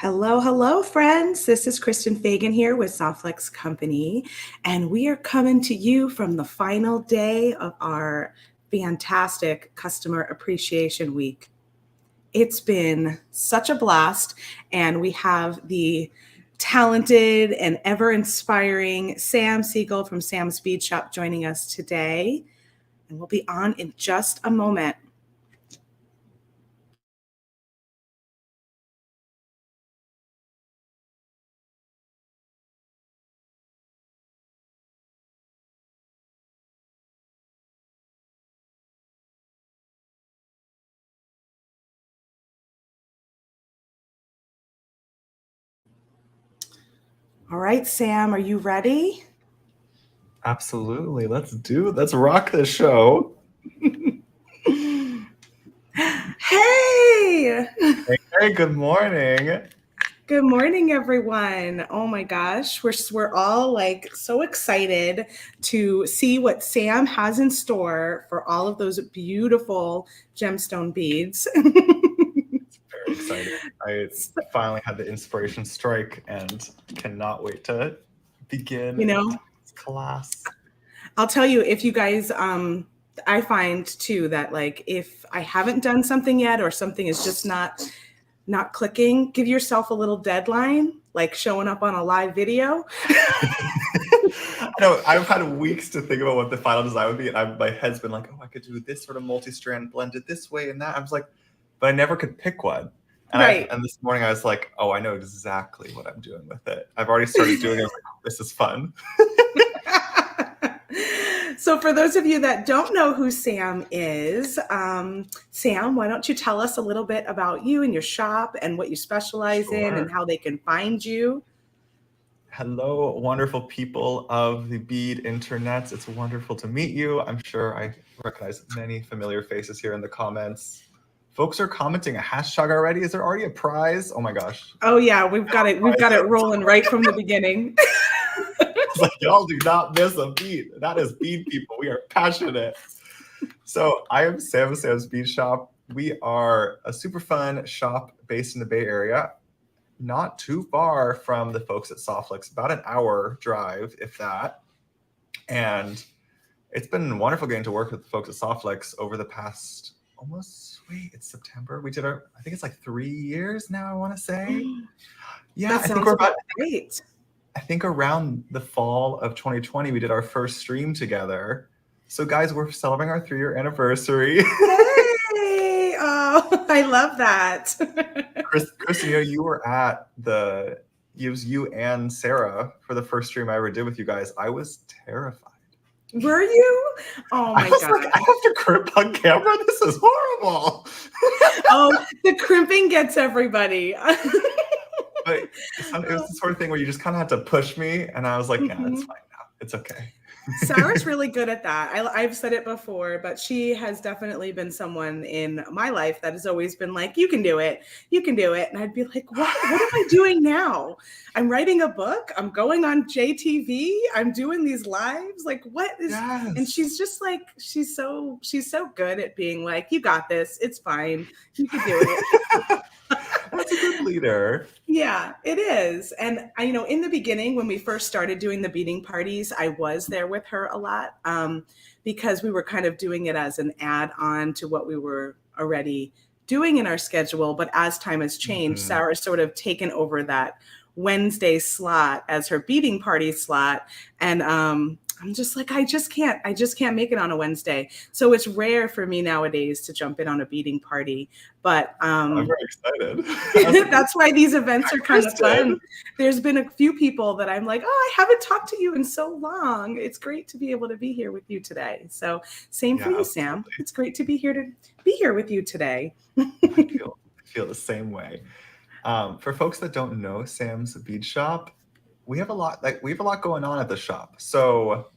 Hello, friends. This is Kristen Fagan here with Softflex Company, and we are coming to you from the final day of our fantastic Customer Appreciation Week. It's been such a blast, and we have the talented and ever-inspiring Sam Siegel from Sam's Bead Shop joining us today, and we'll be on in just a moment. All right, Sam, are you ready? Absolutely. Let's rock the show. Hey! Hey, good morning. Good morning, everyone. Oh my gosh, we're all like so excited to see what Sam has in store for all of those beautiful gemstone beads. Very excited. I finally had the inspiration strike and cannot wait to begin this class. I'll tell you, if you guys, I find too that like if I haven't done something yet or something is just not clicking, give yourself a little deadline, like showing up on a live video. I know I've had weeks to think about what the final design would be, and my head's been like, oh, I could do this sort of multi-strand blended this way and that. I was like, but I never could pick one. And Right. And this morning I was like, oh, I know exactly what I'm doing with it. I've already started doing it. I was like, this is fun. So for those of you that don't know who Sam is, Sam, why don't you tell us a little bit about you and your shop and what you specialize in and how they can find you? Hello, wonderful people of the Bead internet. It's wonderful to meet you. I'm sure I recognize many familiar faces here in the comments. Folks are commenting a hashtag already. Is there already a prize? Oh my gosh. Oh yeah, we've got it rolling right from the beginning. It's like, y'all do not miss a bead. That is Bead people. We are passionate. So I am Sam's Bead Shop. We are a super fun shop based in the Bay Area, not too far from the folks at Softflex, about an hour drive, if that. And it's been wonderful getting to work with the folks at Softflex over the past it's September. We did I think it's like 3 years now, I want to say. Yeah, I think we're about great. I think around the fall of 2020, we did our first stream together. So guys, we're celebrating our 3-year anniversary. Hey! Oh, I love that. Kristen, you were at you and Sarah for the first stream I ever did with you guys. I was terrified. Were you? Oh my God. Like, I have to crimp on camera? This is horrible. Oh, the crimping gets everybody. But it was the sort of thing where you just kind of had to push me, and I was like, yeah, it's fine now. It's okay. Sarah's really good at that. I've said it before, but she has definitely been someone in my life that has always been like, you can do it. You can do it. And I'd be like, what am I doing now? I'm writing a book. I'm going on JTV. I'm doing these lives. Like, what is, Yes. And she's just like, she's so good at being like, you got this. It's fine. You can do it. That's a good leader. Yeah, it is. And in the beginning, when we first started doing the beading parties, I was there with her a lot because we were kind of doing it as an add-on to what we were already doing in our schedule. But as time has changed, Sarah's sort of taken over that Wednesday slot as her beading party slot. And I'm just like, I just can't make it on a Wednesday. So it's rare for me nowadays to jump in on a beading party, but I'm very excited. that's why these events are kind of fun. There's been a few people that I'm like, oh, I haven't talked to you in so long. It's great to be able to be here with you today. So same for you, Sam. It's great to be here with you today. I feel the same way. For folks that don't know Sam's Bead Shop, we have a lot going on at the shop. So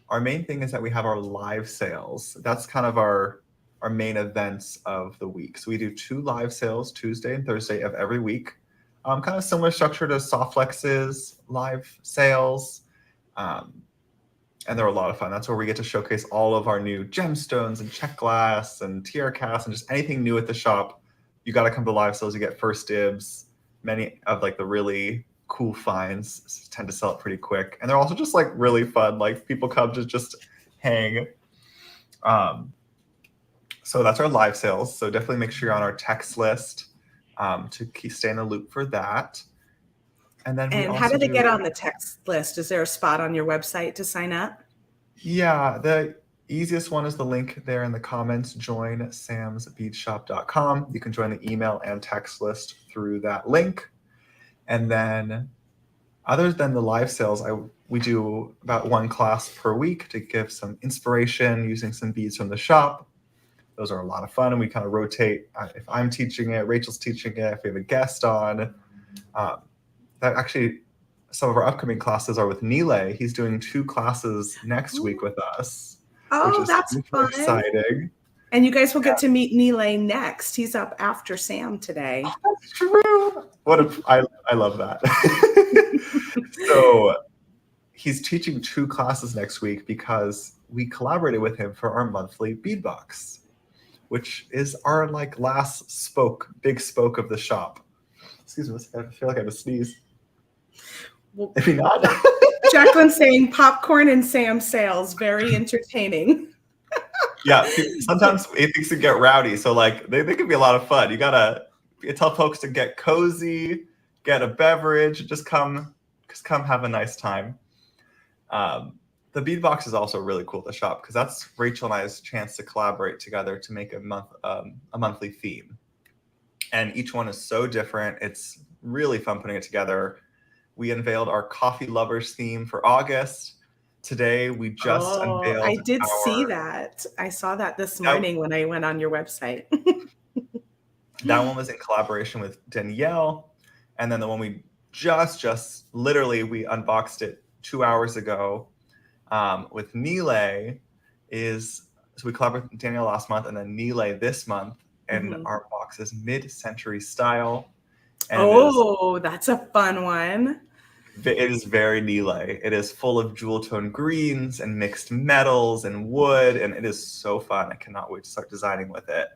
our main thing is that we have our live sales. That's kind of our main events of the week. So we do 2 live sales, Tuesday and Thursday of every week. Kind of similar structure to Softflex's live sales. And they're a lot of fun. That's where we get to showcase all of our new gemstones and check glass and tiara casts and just anything new at the shop. You got to come to live sales. You get first dibs. many of like the really cool finds tend to sell it pretty quick, and they're also just like really fun. Like people come to just hang. So that's our live sales. So definitely make sure you're on our text list to stay in the loop for that. And then we And how also do they do, get on the text list? Is there a spot on your website to sign up? yeah, the easiest one is the link there in the comments, join samsbeadshop.com. You can join the email and text list through that link. And then other than the live sales, we do about one class per week to give some inspiration using some beads from the shop. Those are a lot of fun, and we kind of rotate. If I'm teaching it, Rachel's teaching it. If we have a guest on, that actually, some of our upcoming classes are with Nile. He's doing 2 classes next week with us, which Oh, is that's super fun. exciting. And you guys will get to meet Nile next. He's up after Sam today. That's true. I love that. So he's teaching 2 classes next week because we collaborated with him for our monthly bead box, which is our like last big spoke of the shop. Excuse me, I feel like I have a sneeze. Well, Maybe not. Jacqueline's saying popcorn and Sam sales, very entertaining. Yeah, sometimes it things can get rowdy, so like they can be a lot of fun. You tell folks to get cozy, get a beverage, just come have a nice time. The bead box is also really cool to shop because that's Rachel and I's chance to collaborate together to make a monthly theme, and each one is so different. It's really fun putting it together. We unveiled our coffee lovers theme for August. Today we just unveiled I did see our that. I saw that this morning when I went on your website. that one was in collaboration with Danielle, and then the one we just literally we unboxed it 2 hours ago with Nile so we collaborated with Danielle last month and then Nile this month, and our box is mid-century style. And that's a fun one. It is very Nile. It is full of jewel tone greens and mixed metals and wood, and it is so fun. I cannot wait to start designing with it.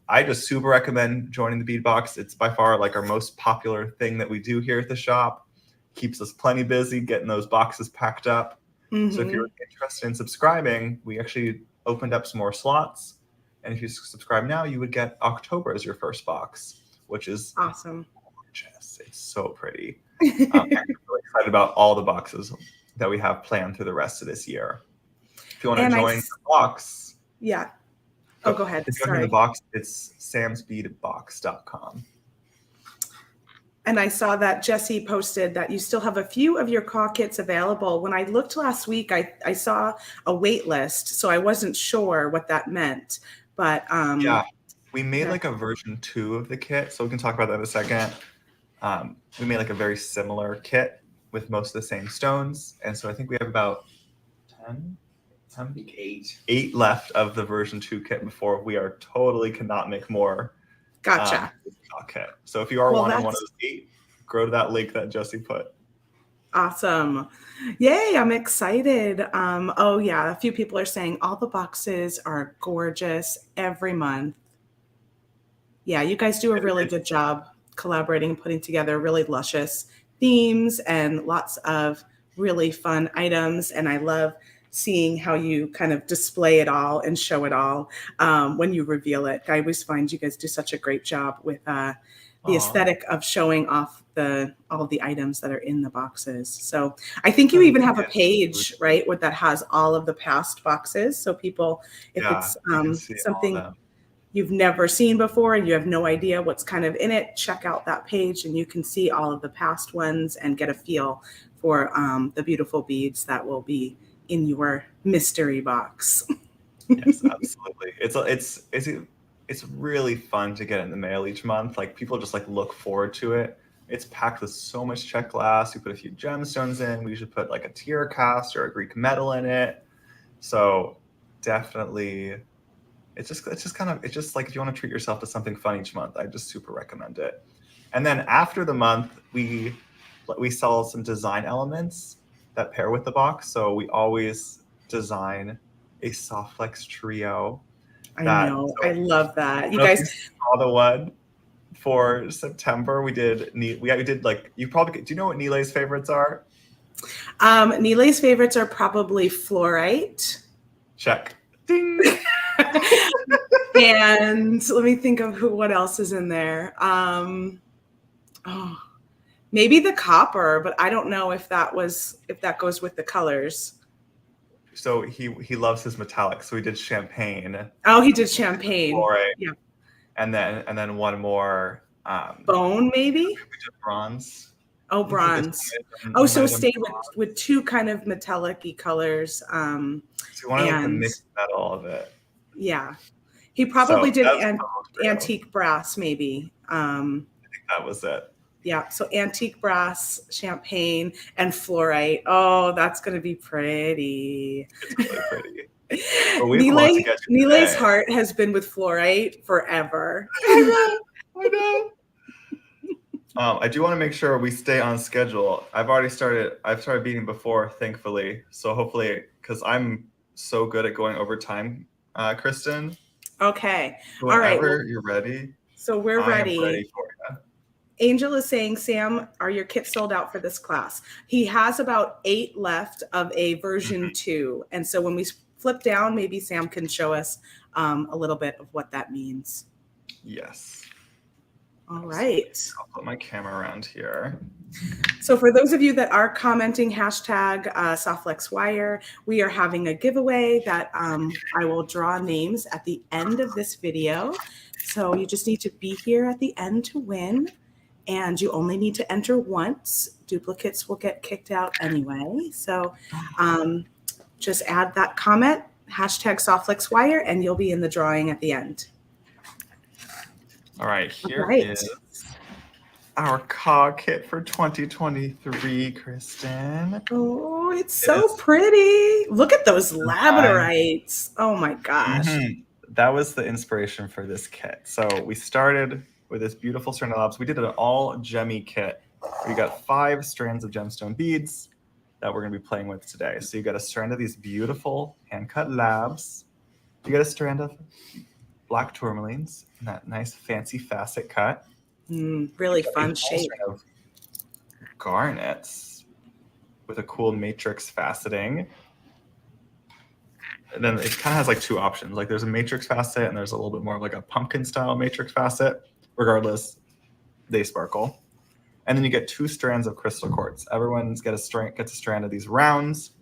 I just super recommend joining the bead box. It's by far like our most popular thing that we do here at the shop. Keeps us plenty busy getting those boxes packed up. So if you're interested in subscribing, we actually opened up some more slots. And if you subscribe now, you would get October as your first box, which is awesome. Gorgeous. It's so pretty. I'm really excited about all the boxes that we have planned through the rest of this year. If you want to join the box, yeah. Oh, go ahead. If you want to join the box, it's samsbeadbox.com. And I saw that Jesse posted that you still have a few of your CAW kits available. When I looked last week, I saw a wait list, so I wasn't sure what that meant. But yeah, we made like a version 2 of the kit, so we can talk about that in a second. We made like a very similar kit with most of the same stones, and so I think we have about 8 left of the version 2 kit before we are totally cannot make more. Gotcha. Okay, so if you are wanting one of those 8, go to that link that Jesse put. Awesome. Yay, I'm excited. Oh yeah, a few people are saying all the boxes are gorgeous every month. Yeah, you guys do a really good job collaborating and putting together really luscious themes and lots of really fun items. And I love seeing how you kind of display it all and show it all when you reveal it. I always find you guys do such a great job with the aesthetic of showing off all of the items that are in the boxes. So I think you even have a page, right, that has all of the past boxes. So people, if it's something you've never seen before and you have no idea what's kind of in it, check out that page and you can see all of the past ones and get a feel for the beautiful beads that will be in your mystery box. Yes, absolutely. It's really fun to get in the mail each month. Like people just like look forward to it. It's packed with so much check glass. We put a few gemstones in. We should put like a tear cast or a Greek metal in it. So definitely, it's just like if you want to treat yourself to something fun each month, I just super recommend it. And then after the month, we sell some design elements that pair with the box. So we always design a soft flex trio. I know. I love that. You guys guys saw the one for September, we did like, you probably, do you know what Nilay's favorites are? Nilay's favorites are probably fluorite. Check. Ding. And let me think of what else is in there. Maybe the copper, but I don't know if that goes with the colors. So he loves his metallic. So we did champagne. Oh, he did champagne. Fluorite. Yeah. And then one more. Bone, maybe? We did bronze. Oh, bronze. Oh, so stayed with two kind of metallic-y colors. So you want to like the mixed metal of it. Yeah. He probably did probably antique brass, maybe. I think that was it. Yeah, so antique brass, champagne, and fluorite. Oh, that's going to be pretty. It's really pretty. Nilay's heart has been with fluorite forever. I know. I do want to make sure we stay on schedule. I've started beating before, thankfully. So hopefully, because I'm so good at going over time, Kristen. Okay. Whenever all right. Well, you're ready. So we're ready. I'm ready for you. Angel is saying, Sam, are your kits sold out for this class? He has about 8 left of a version 2. And so when we flip down, maybe Sam can show us a little bit of what that means. Yes. All right. I'll put my camera around here. So for those of you that are commenting hashtag SoftFlexWire, we are having a giveaway that I will draw names at the end of this video. So you just need to be here at the end to win. And you only need to enter once. Duplicates will get kicked out anyway. So just add that comment, hashtag SoftFlexWire, and you'll be in the drawing at the end. All right, here is our CAW kit for 2023, Kristen. Oh, it's so pretty. Look at those labradorites. Oh my gosh. That was the inspiration for this kit. So we started with this beautiful strand of labs. We did an all gemmy kit. We got 5 strands of gemstone beads that we're going to be playing with today. So you got a strand of these beautiful hand-cut labs. You got a strand of black tourmalines in that nice fancy facet cut. Really fun shape. Of garnets with a cool matrix faceting. And then it kind of has like 2 options. Like there's a matrix facet and there's a little bit more of like a pumpkin style matrix facet. Regardless, they sparkle. And then you get 2 strands of crystal quartz. Everyone's gets a strand of these rounds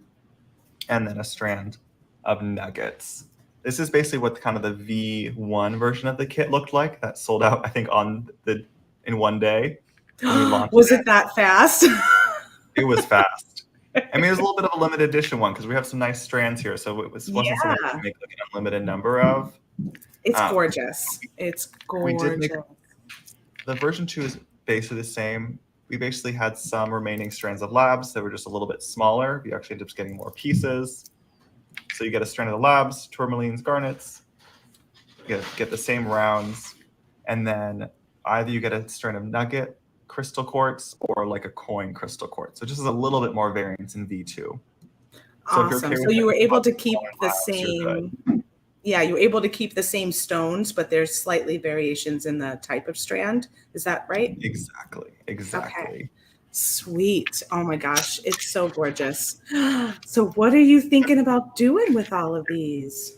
and then a strand of nuggets. This is basically what kind of the V1 version of the kit looked like. That sold out, I think, in one day. Was it that fast? It was fast. I mean, it was a little bit of a limited edition one because we have some nice strands here. So it wasn't something we could make like an unlimited number of. It's gorgeous. It's gorgeous. The version 2 is basically the same. We basically had some remaining strands of labs that were just a little bit smaller. You actually end up getting more pieces. So you get a strand of the labs, tourmalines, garnets. You get the same rounds. And then either you get a strand of nugget crystal quartz or like a coin crystal quartz. So just a little bit more variance in V2. Awesome. So you were able to keep the same. Yeah, you were able to keep the same stones, but there's slightly variations in the type of strand. Is that right? Exactly. Okay. Sweet. Oh my gosh, it's so gorgeous. So what are you thinking about doing with all of these?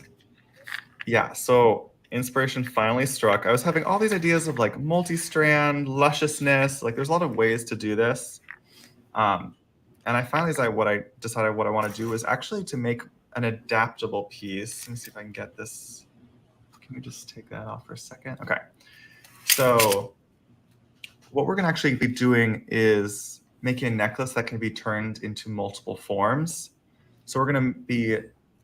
Yeah, so inspiration finally struck. I was having all these ideas of like multi-strand, lusciousness. Like there's a lot of ways to do this. And I finally decided what I want to do is actually to make an adaptable piece. Let me see if I can get this. Can we just take that off for a second? Okay. So what we're going to actually be doing is making a necklace that can be turned into multiple forms. So we're going to be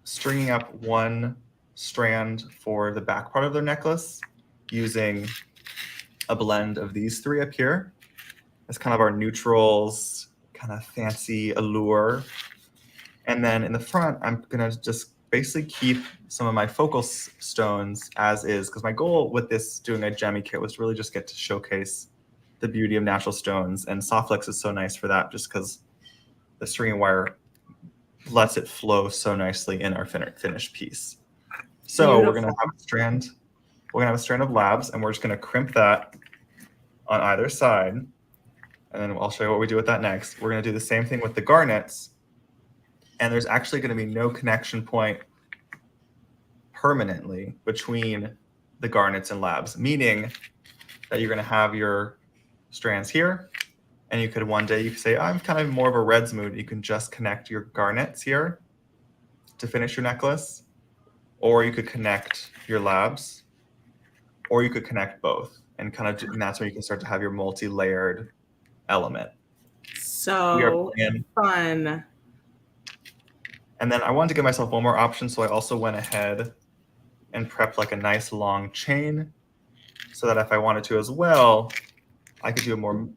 stringing up 1 strand for the back part of their necklace using a blend of these 3 up here. That's kind of our neutrals, kind of fancy allure. And then in the front, I'm going to just basically keep some of my focal stones as is, because my goal with this doing a gemmy kit was to really just get to showcase the beauty of natural stones. And SoftFlex is so nice for that just because the string and wire lets it flow so nicely in our finished piece. So Beautiful. We're going to have a strand of labs, and we're just going to crimp that on either side. And then I'll show you what we do with that next. We're going to do the same thing with the garnets. And there's actually going to be no connection point permanently between the garnets and labs, meaning that you're going to have your strands here. And you could one day you could say, I'm kind of more of a reds mood. You can just connect your garnets here to finish your necklace. Or you could connect your labs. Or you could connect both. And and that's when you can start to have your multi-layered element. So fun. And then I wanted to give myself one more option. So I also went ahead and prepped like a nice long chain so that if I wanted to as well, I could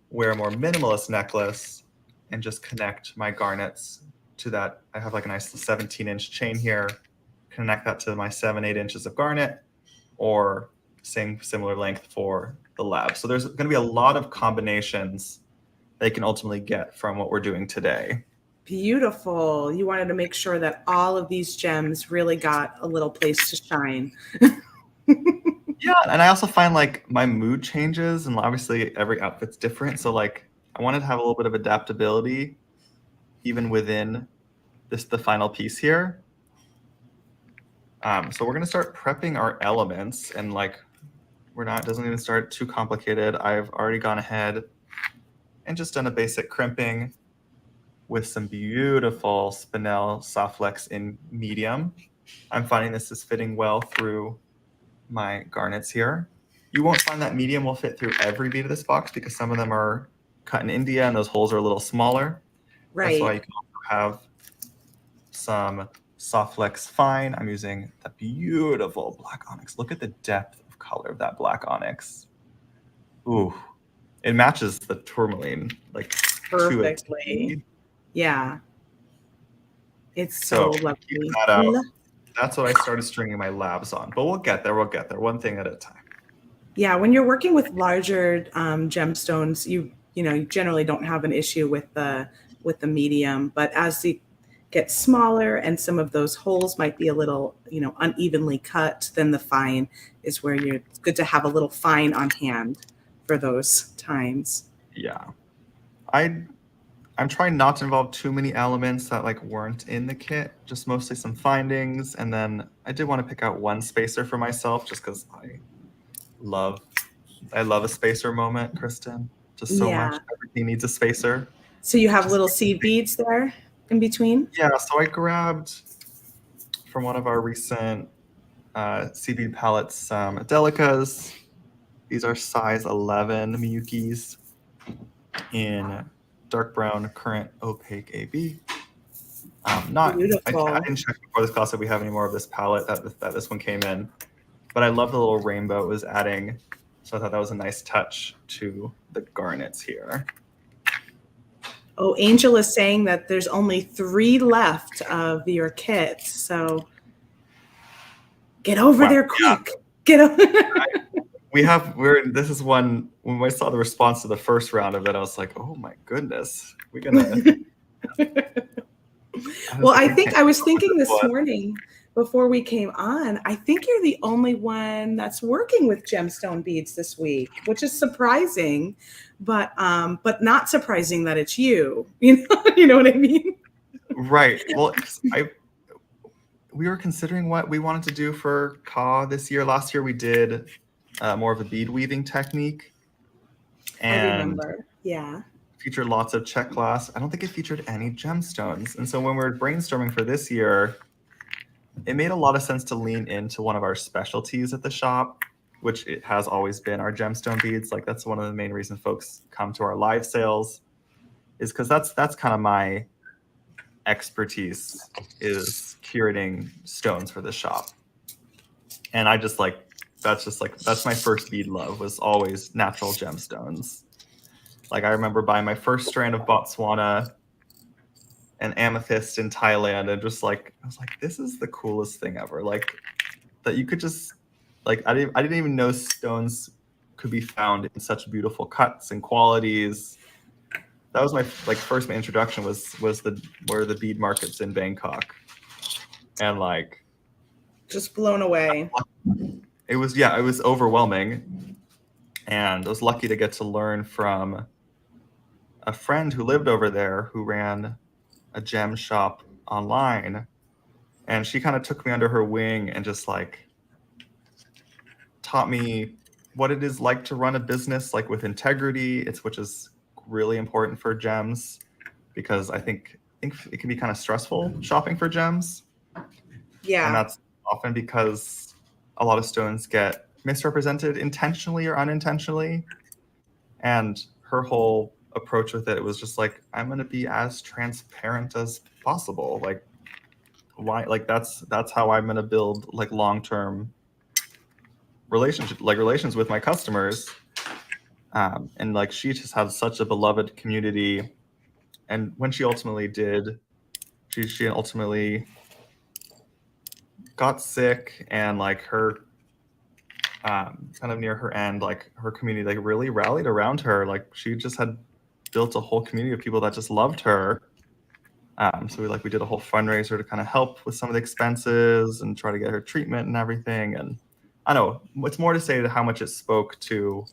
wear a more minimalist necklace and just connect my garnets to that. I have like a nice 17-inch chain here, connect that to my 7-8 inches of garnet, or similar length for the lab. So there's going to be a lot of combinations they can ultimately get from what we're doing today. Beautiful. You wanted to make sure that all of these gems really got a little place to shine. Yeah, and I also find like my mood changes, and obviously every outfit's different. So like I wanted to have a little bit of adaptability even within the final piece here. So we're gonna start prepping our elements, and like it doesn't even start too complicated. I've already gone ahead and just done a basic crimping with some beautiful spinel soft flex in medium. I'm finding this is fitting well through my garnets here. You won't find that medium will fit through every bead of this box because some of them are cut in India and those holes are a little smaller. Right. That's why you can also have some soft flex fine. I'm using the beautiful black onyx. Look at the depth of color of that black onyx. Ooh, it matches the tourmaline like perfectly. Yeah. It's so lovely. That's what I started stringing my labs on, but we'll get there. One thing at a time. Yeah, when you're working with larger gemstones, you generally don't have an issue with the medium, but as you get smaller and some of those holes might be a little unevenly cut, then the fine is where it's good to have a little fine on hand for those times. Yeah, I'm trying not to involve too many elements that like weren't in the kit, just mostly some findings. And then I did want to pick out one spacer for myself just because I love a spacer moment, Kristen. Just so much. Everything needs a spacer. So you have little seed beads there in between? Yeah, so I grabbed from one of our recent seed bead palettes some Adelicas. These are size 11 Miyukis in dark brown, current, opaque AB. Beautiful. I didn't check before this class if we have any more of this palette that this one came in, but I love the little rainbow it was adding, so I thought that was a nice touch to the garnets here. Oh, Angel is saying that there's only 3 left of your kit, so get over there quick. Yeah. Get over. This is one, when I saw the response to the first round of it, I was like, oh my goodness, we're gonna. Well, I was thinking this morning before we came on, I think you're the only one that's working with gemstone beads this week, which is surprising, but not surprising that it's you. You know what I mean? Right. Well, we were considering what we wanted to do for CAW this year. Last year we did more of a bead weaving technique. And I remember. Yeah. Featured lots of check glass. I don't think it featured any gemstones. And so when we were brainstorming for this year, it made a lot of sense to lean into one of our specialties at the shop, which it has always been our gemstone beads. Like that's one of the main reasons folks come to our live sales, is because that's kind of my expertise, is curating stones for the shop. And that's my first bead love, was always natural gemstones. Like I remember buying my first strand of Botswana and amethyst in Thailand, and just like I was like, this is the coolest thing ever. Like that you could just like I didn't even know stones could be found in such beautiful cuts and qualities. That was my first introduction was the bead markets in Bangkok, and like just blown away. It was overwhelming. And I was lucky to get to learn from a friend who lived over there who ran a gem shop online. And she kind of took me under her wing and just like taught me what it is like to run a business like with integrity. It's which is really important for gems because I think it can be kind of stressful shopping for gems. And Yeah. that's often because a lot of stones get misrepresented intentionally or unintentionally. And her whole approach with it was just like, I'm going to be as transparent as possible. Like, why? Like that's how I'm going to build like long-term relations with my customers. And like she just had such a beloved community. And when she ultimately did, she ultimately got sick, and like her kind of near her end, like her community like really rallied around her. Like she just had built a whole community of people that just loved her. So we did a whole fundraiser to kind of help with some of the expenses and try to get her treatment and everything. And I don't know, it's more to say to how much it spoke to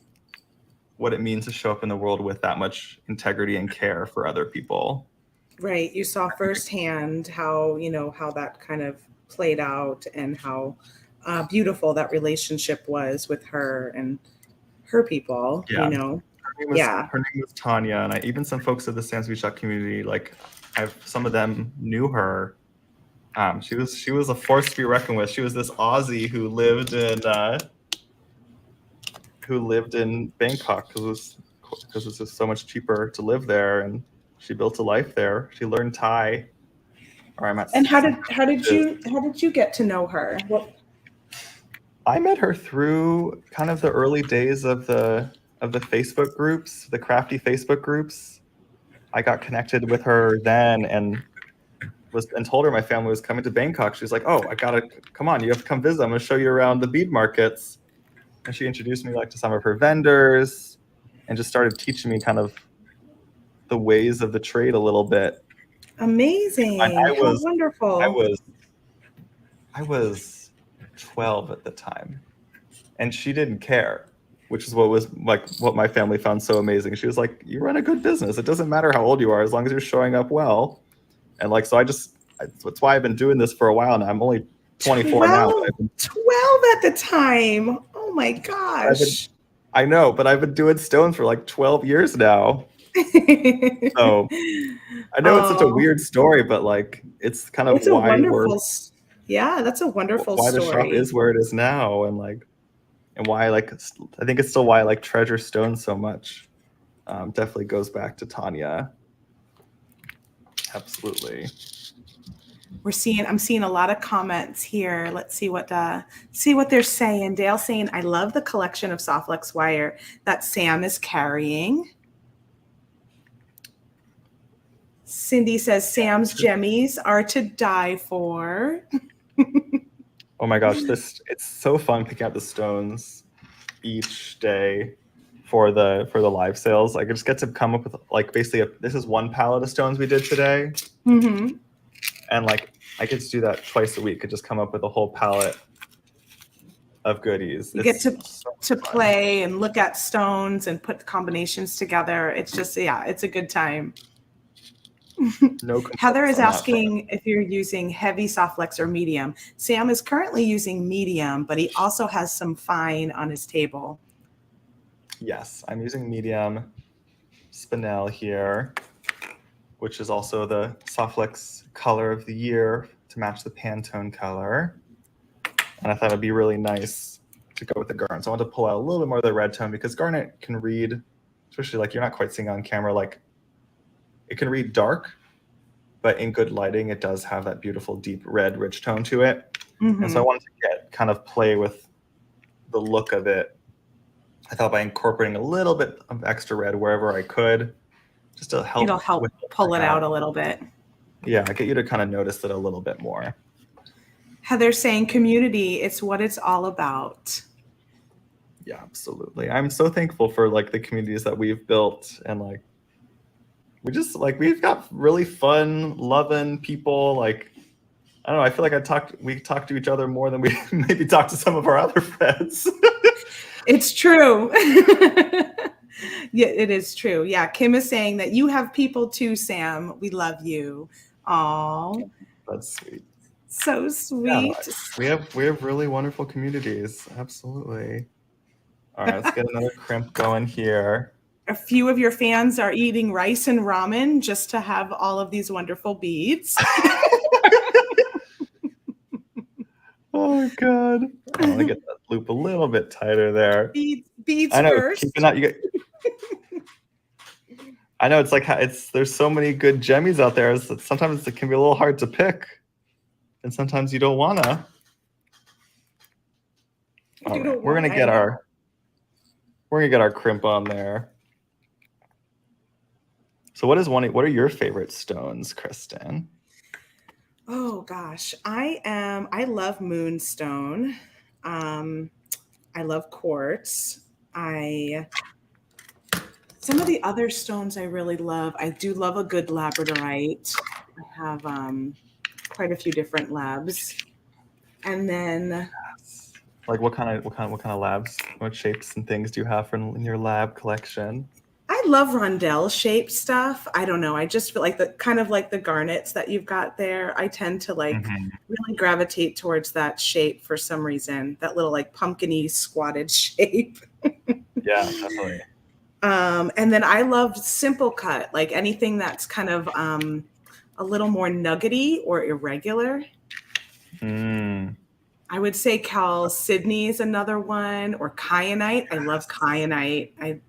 what it means to show up in the world with that much integrity and care for other people. Right. You saw firsthand how, how that kind of played out and how beautiful that relationship was with her and her people, Yeah. Yeah. Her name was Tanya, and even some folks of the Sam's Beach Shop community, like some of them knew her. She was a force to be reckoned with. She was this Aussie who lived in Bangkok because it was just so much cheaper to live there, and she built a life there. She learned Thai. And how did you get to know her? I met her through kind of the early days of the Facebook groups, the crafty Facebook groups. I got connected with her then and told her my family was coming to Bangkok. She's like, "Oh, come on, you have to come visit. I'm going to show you around the bead markets." And she introduced me like to some of her vendors and just started teaching me kind of the ways of the trade a little bit. Amazing. How wonderful. I was 12 at the time, and she didn't care, which is what my family found so amazing. She was like, "You run a good business. It doesn't matter how old you are, as long as you're showing up well." And like, so that's why I've been doing this for a while now. I'm only 24 now. 12 at the time. Oh my gosh. I know, but I've been doing stones for like 12 years now. So I know it's such a weird story, but like it's kind of why that's a wonderful why story. the shop is where it is now, and why I think it's still why I like treasure stones so much. Definitely goes back to Tanya. Absolutely. I'm seeing a lot of comments here. Let's see what they're saying. Dale saying, "I love the collection of Softlex wire that Sam is carrying." Cindy says, "Sam's gemmies are to die for." Oh my gosh, it's so fun picking out the stones each day for the live sales. I just get to come up with like basically this is one pallet of stones we did today. Mm-hmm. And like I get to do that twice a week. I just come up with a whole palette of goodies. You get to play and look at stones and put combinations together. It's just, it's a good time. No. Heather is asking if you're using heavy Softlex or medium. Sam is currently using medium, but he also has some fine on his table. Yes, I'm using medium spinel here, which is also the Softlex color of the year to match the Pantone color. And I thought it'd be really nice to go with the garnet. So I want to pull out a little bit more of the red tone because garnet can read, especially like you're not quite seeing on camera, like it can read dark, but in good lighting, it does have that beautiful deep red, rich tone to it. Mm-hmm. And so I wanted to play with the look of it. I thought by incorporating a little bit of extra red wherever I could, just to help. It'll help pull it out a little bit. Yeah, get you to kind of notice it a little bit more. Heather saying community, it's what it's all about. Yeah, absolutely. I'm so thankful for like the communities that we've built, and like we've got really fun, loving people. Like I don't know, I feel like we talk to each other more than we maybe talk to some of our other friends. It's true. Yeah, it is true. Yeah, Kim is saying that you have people too, Sam. We love you. Oh, That's sweet. so Yeah, sweet. we have really wonderful communities. Absolutely. All right, let's get another crimp going here. A few of your fans are eating rice and ramen just to have all of these wonderful beads. Oh God. I want to get that loop a little bit tighter there. Beads I know, first. keeping out. I know it's like there's so many good gemmies out there. Sometimes it can be a little hard to pick, and sometimes you don't wanna. All right, we're gonna get our crimp on there. So what are your favorite stones, Kristen? Oh gosh, I love moonstone. I love quartz. Some of the other stones I really love. I do love a good labradorite. I have quite a few different labs. And then Like what kind of labs? What shapes and things do you have in your lab collection? I love rondelle shaped stuff. I don't know. I just feel like the kind of like the garnets that you've got there. I tend to like really gravitate towards that shape for some reason. That little like pumpkin-y squatted shape. Yeah, definitely. And then I love simple cut, like anything that's kind of a little more nuggety or irregular. I would say Cal Sydney is another one, or kyanite. I love kyanite.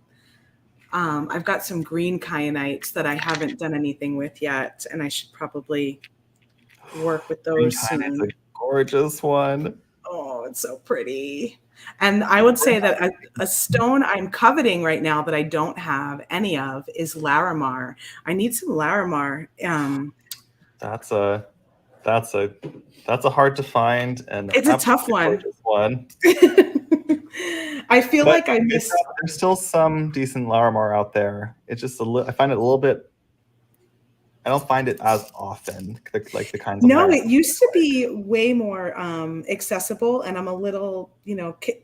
I've got some green kyanites that I haven't done anything with yet, and I should probably work with those soon. It's a gorgeous one. Oh, it's so pretty. And I would say that a stone I'm coveting right now that I don't have any of is Larimar. I need some Larimar. That's a hard to find, and It's a tough one. I feel like I missed. There's still some decent Larimar out there. It's just I find it a little bit. I don't find it as often, like the kinds of. No, it used to be way more accessible, and I'm a little,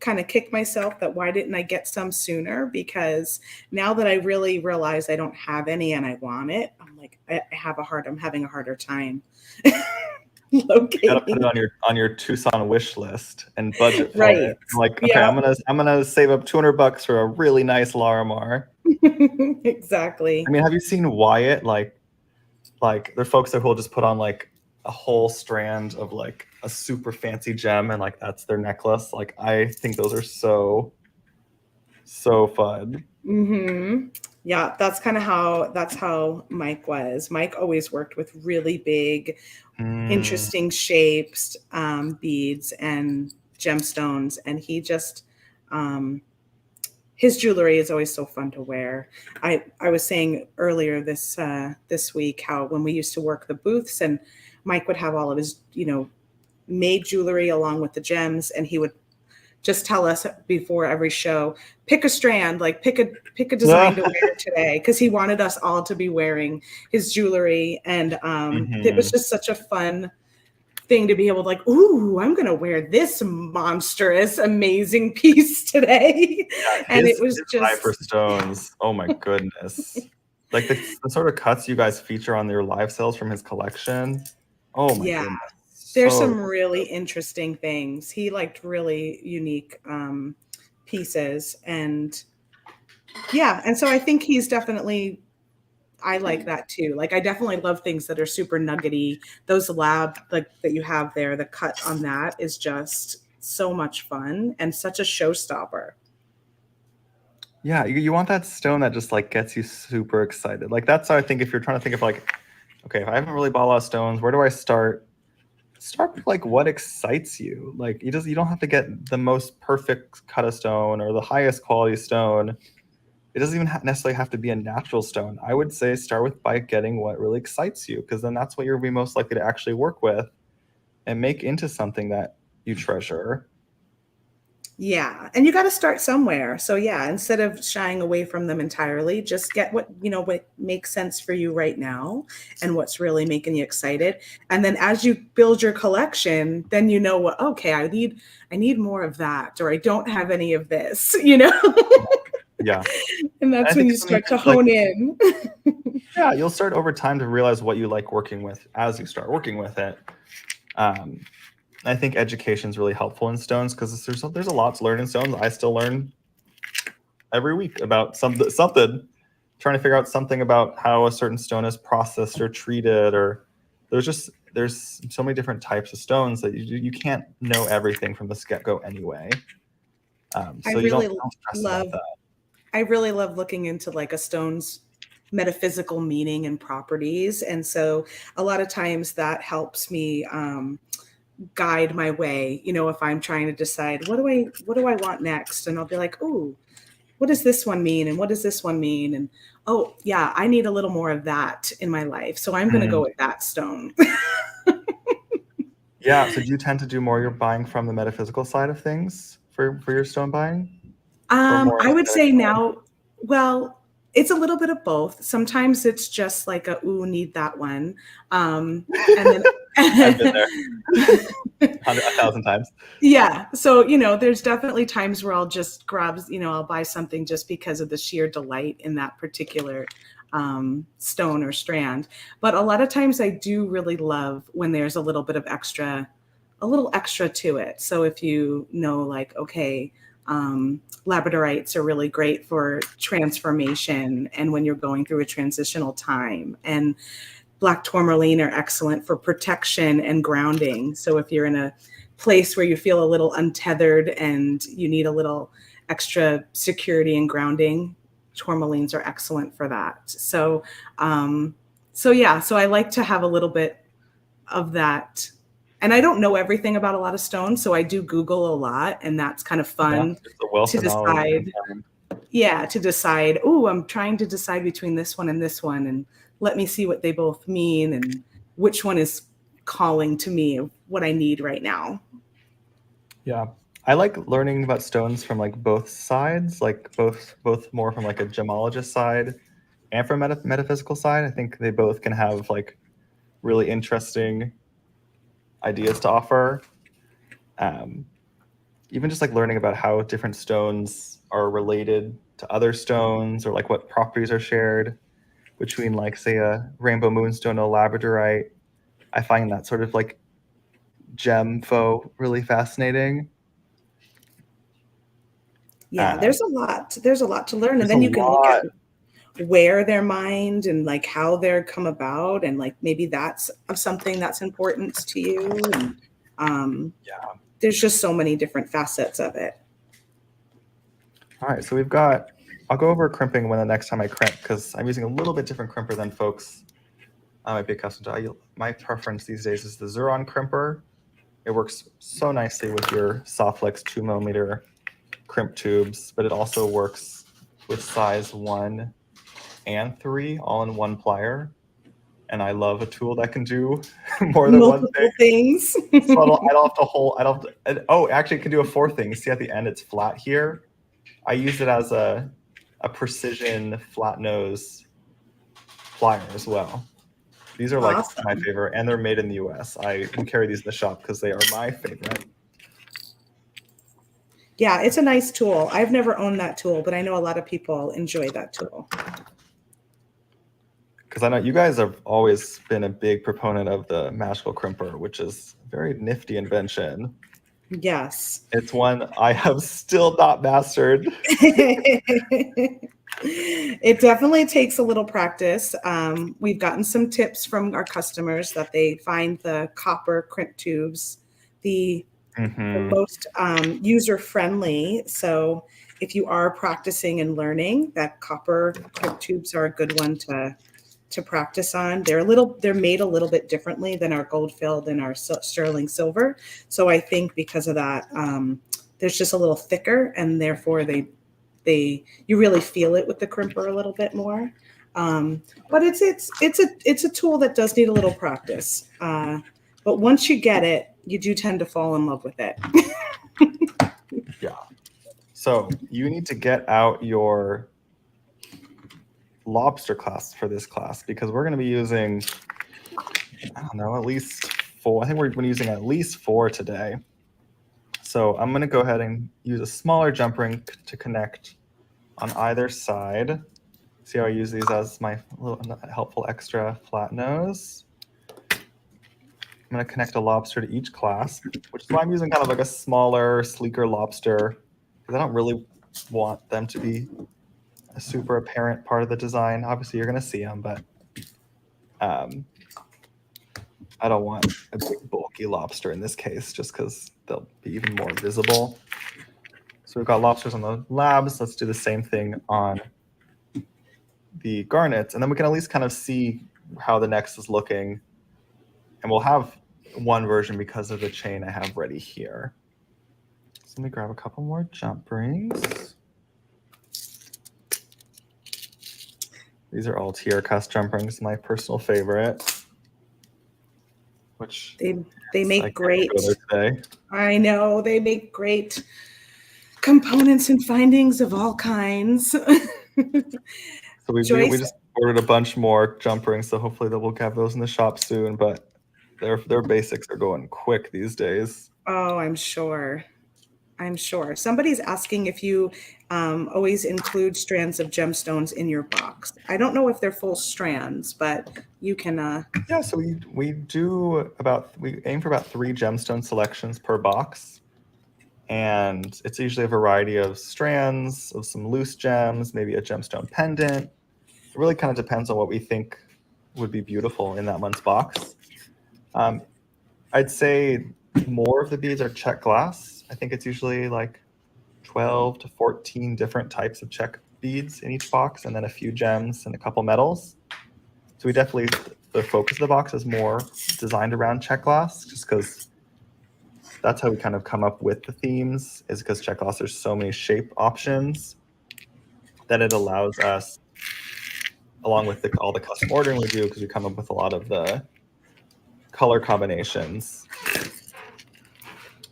kind of kick myself that why didn't I get some sooner? Because now that I really realize I don't have any and I want it, I'm like, I'm having a harder time. Locating. You gotta put it on your Tucson wish list and budget for right. it. Like, okay, yeah. I'm gonna save up $200 for a really nice Larimar. Exactly. I mean, have you seen Wyatt? Like there are folks who will just put on like a whole strand of like a super fancy gem and like that's their necklace. Like I think those are so fun. Yeah, that's how Mike was. Mike always worked with really big, interesting shapes, beads and gemstones, and he just his jewelry is always so fun to wear. I was saying earlier this week how when we used to work the booths and Mike would have all of his made jewelry along with the gems, and he would just tell us before every show, pick a strand, like pick a design to wear today, because he wanted us all to be wearing his jewelry, and it was just such a fun thing to be able to like, ooh, I'm gonna wear this monstrous, amazing piece today. Yeah, and it was just for stones. Oh my goodness. Like the sort of cuts you guys feature on your live sales from his collection. Oh my goodness. There's some really interesting things. He liked really unique pieces, and so I think he's definitely. I like that too. Like I definitely love things that are super nuggety. Those lab like that you have there, the cut on that is just so much fun and such a showstopper. Yeah, you want that stone that just like gets you super excited. Like that's how I think if you're trying to think of like, okay, if I haven't really bought a lot of stones, where do I start? Start with like what excites you. Like you don't have to get the most perfect cut of stone or the highest quality stone. It doesn't even necessarily have to be a natural stone. I would say start by getting what really excites you, because then that's what you'll be most likely to actually work with and make into something that you treasure. Yeah. And you got to start somewhere. So yeah, instead of shying away from them entirely, just get what, what makes sense for you right now and what's really making you excited. And then as you build your collection, then you know what, okay, I need more of that, or I don't have any of this, Yeah. and And I that's when think you something start to like, hone in. yeah, you'll start over time to realize what you like working with as you start working with it. I think education is really helpful in stones because there's a lot to learn in stones. I still learn every week about something, trying to figure out something about how a certain stone is processed or treated, or there's so many different types of stones that you can't know everything from the get-go anyway. I So you really don't stress about love that. I really love looking into like a stone's metaphysical meaning and properties. And so a lot of times that helps me guide my way, if I'm trying to decide what do I want next? And I'll be like, oh, what does this one mean? And what does this one mean? And oh yeah, I need a little more of that in my life. So I'm gonna go Mm. with that stone. Yeah. So do you tend to do more your buying from the metaphysical side of things for your stone buying, or more I would aesthetic say side? now, well, it's a little bit of both. Sometimes it's just like a ooh, need that one. And then I've been there 1,000 times. yeah. So, there's definitely times where I'll just grab, I'll buy something just because of the sheer delight in that particular stone or strand. But a lot of times I do really love when there's a little extra to it. So if you know, like, okay, labradorites are really great for transformation and when you're going through a transitional time. And black tourmaline are excellent for protection and grounding. So if you're in a place where you feel a little untethered and you need a little extra security and grounding, tourmalines are excellent for that. So yeah, so I like to have a little bit of that. And I don't know everything about a lot of stones, so I do Google a lot, and that's kind of Yeah, fun it's a wealth to of knowledge you can decide. find. Yeah, to decide, oh, I'm trying to decide between this one and this one, and let me see what they both mean and which one is calling to me of what I need right now. Yeah. I like learning about stones from like both sides, like both more from like a gemologist side and from metaphysical side. I think they both can have like really interesting ideas to offer. Um, Even just like learning about how different stones are related to other stones, or like what properties are shared between like say a rainbow moonstone and a labradorite. I find that sort of like gem faux really fascinating. Yeah, Um, there's a lot to learn, and there's a then you can look at lot. where they're mined and like how they're come about, and like maybe that's of something that's important to you. And Yeah. there's just so many different facets of it. All right, so we've got, I'll go over crimping when the next time I crimp, because I'm using a little bit different crimper than folks might be accustomed to. My preference these days is the Xuron crimper. It works so nicely with your Softlex 2mm crimp tubes, but it also works with size 1 and 3 all in one plier. And I love a tool that can do more than one thing. Multiple things. So I don't have to hold, I don't have to, oh, actually it can do a fourth thing. See at the end, it's flat here. I use it as a precision flat nose plier as well. These are like my Awesome. favorite, and they're made in the US. I can carry these in the shop because they are my favorite. Yeah, it's a nice tool. I've never owned that tool, but I know a lot of people enjoy that tool. Because I know you guys have always been a big proponent of the magical crimper, which is a very nifty invention. Yes. It's one I have still not mastered. It definitely takes a little practice. We've gotten some tips from our customers that they find the copper crimp tubes the Mm-hmm. most user friendly. So if you are practicing and learning, that copper crimp tubes are a good one to practice on. They're made a little bit differently than our gold filled and our sterling silver. So I think because of that, there's just a little thicker, and therefore you really feel it with the crimper a little bit more. But it's a tool that does need a little practice. But once you get it, you do tend to fall in love with it. Yeah. So you need to get out your lobster clasp for this class because we're going to be using, I don't know, at least 4. I think we're using at least 4 today. So I'm going to go ahead and use a smaller jump ring to connect on either side. See how I use these as my little helpful extra flat nose. I'm going to connect a lobster to each clasp, which is why I'm using kind of like a smaller, sleeker lobster, because I don't really want them to be a super apparent part of the design. Obviously, you're going to see them, but I don't want a big, bulky lobster in this case, just because they'll be even more visible. So we've got lobsters on the labs. Let's do the same thing on the garnets, and then we can at least kind of see how the next is looking. And we'll have one version because of the chain I have ready here. So let me grab a couple more jump rings. These are all tier cast jump rings, my personal favorite. Which they make great. Today. I know they make great components and findings of all kinds. So we just ordered a bunch more jump rings, so hopefully we'll have those in the shop soon. But their basics are going quick these days. Oh, I'm sure. Somebody's asking if you always include strands of gemstones in your box. I don't know if they're full strands, but you can. Yeah, so we aim for about 3 gemstone selections per box, and it's usually a variety of strands of some loose gems, maybe a gemstone pendant. It really kind of depends on what we think would be beautiful in that month's box. I'd say more of the beads are check glass. I think it's usually like 12 to 14 different types of check beads in each box, and then a few gems and a couple metals. So we definitely, the focus of the box is more designed around check glass, just because that's how we kind of come up with the themes, is because check glass, there's so many shape options that it allows us, along with all the custom ordering we do, because we come up with a lot of the color combinations,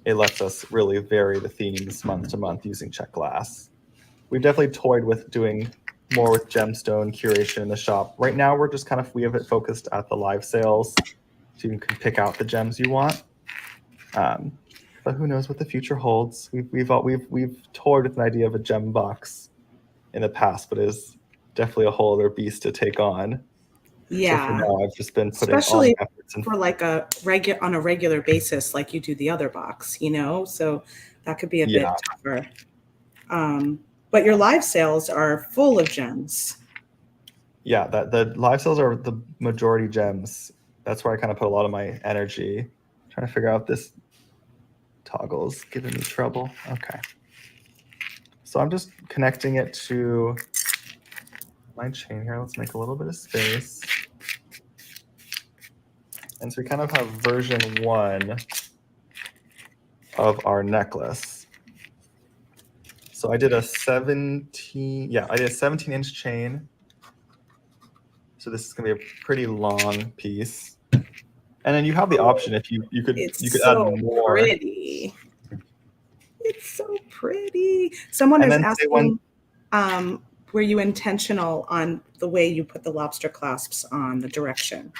it lets us really vary the themes month to month using check glass. We've definitely toyed with doing more with gemstone curation in the shop. Right now, we have it focused at the live sales, so you can pick out the gems you want. But who knows what the future holds? We've toyed with an idea of a gem box in the past, but it is definitely a whole other beast to take on. Yeah. So for now, I've just been putting especially all the efforts for like on a regular basis, like you do the other box, so that could be a bit tougher. But your live sales are full of gems. Yeah, the live sales are the majority gems. That's where I kind of put a lot of my energy. Trying to figure out this toggle's giving me trouble. Okay. So I'm just connecting it to my chain here. Let's make a little bit of space. And so we kind of have version 1 of our necklace. So I did a 17-inch chain. So this is going to be a pretty long piece. And then you have the option if you could add more. Pretty. It's so pretty. Someone is asking, were you intentional on the way you put the lobster clasps on, the direction?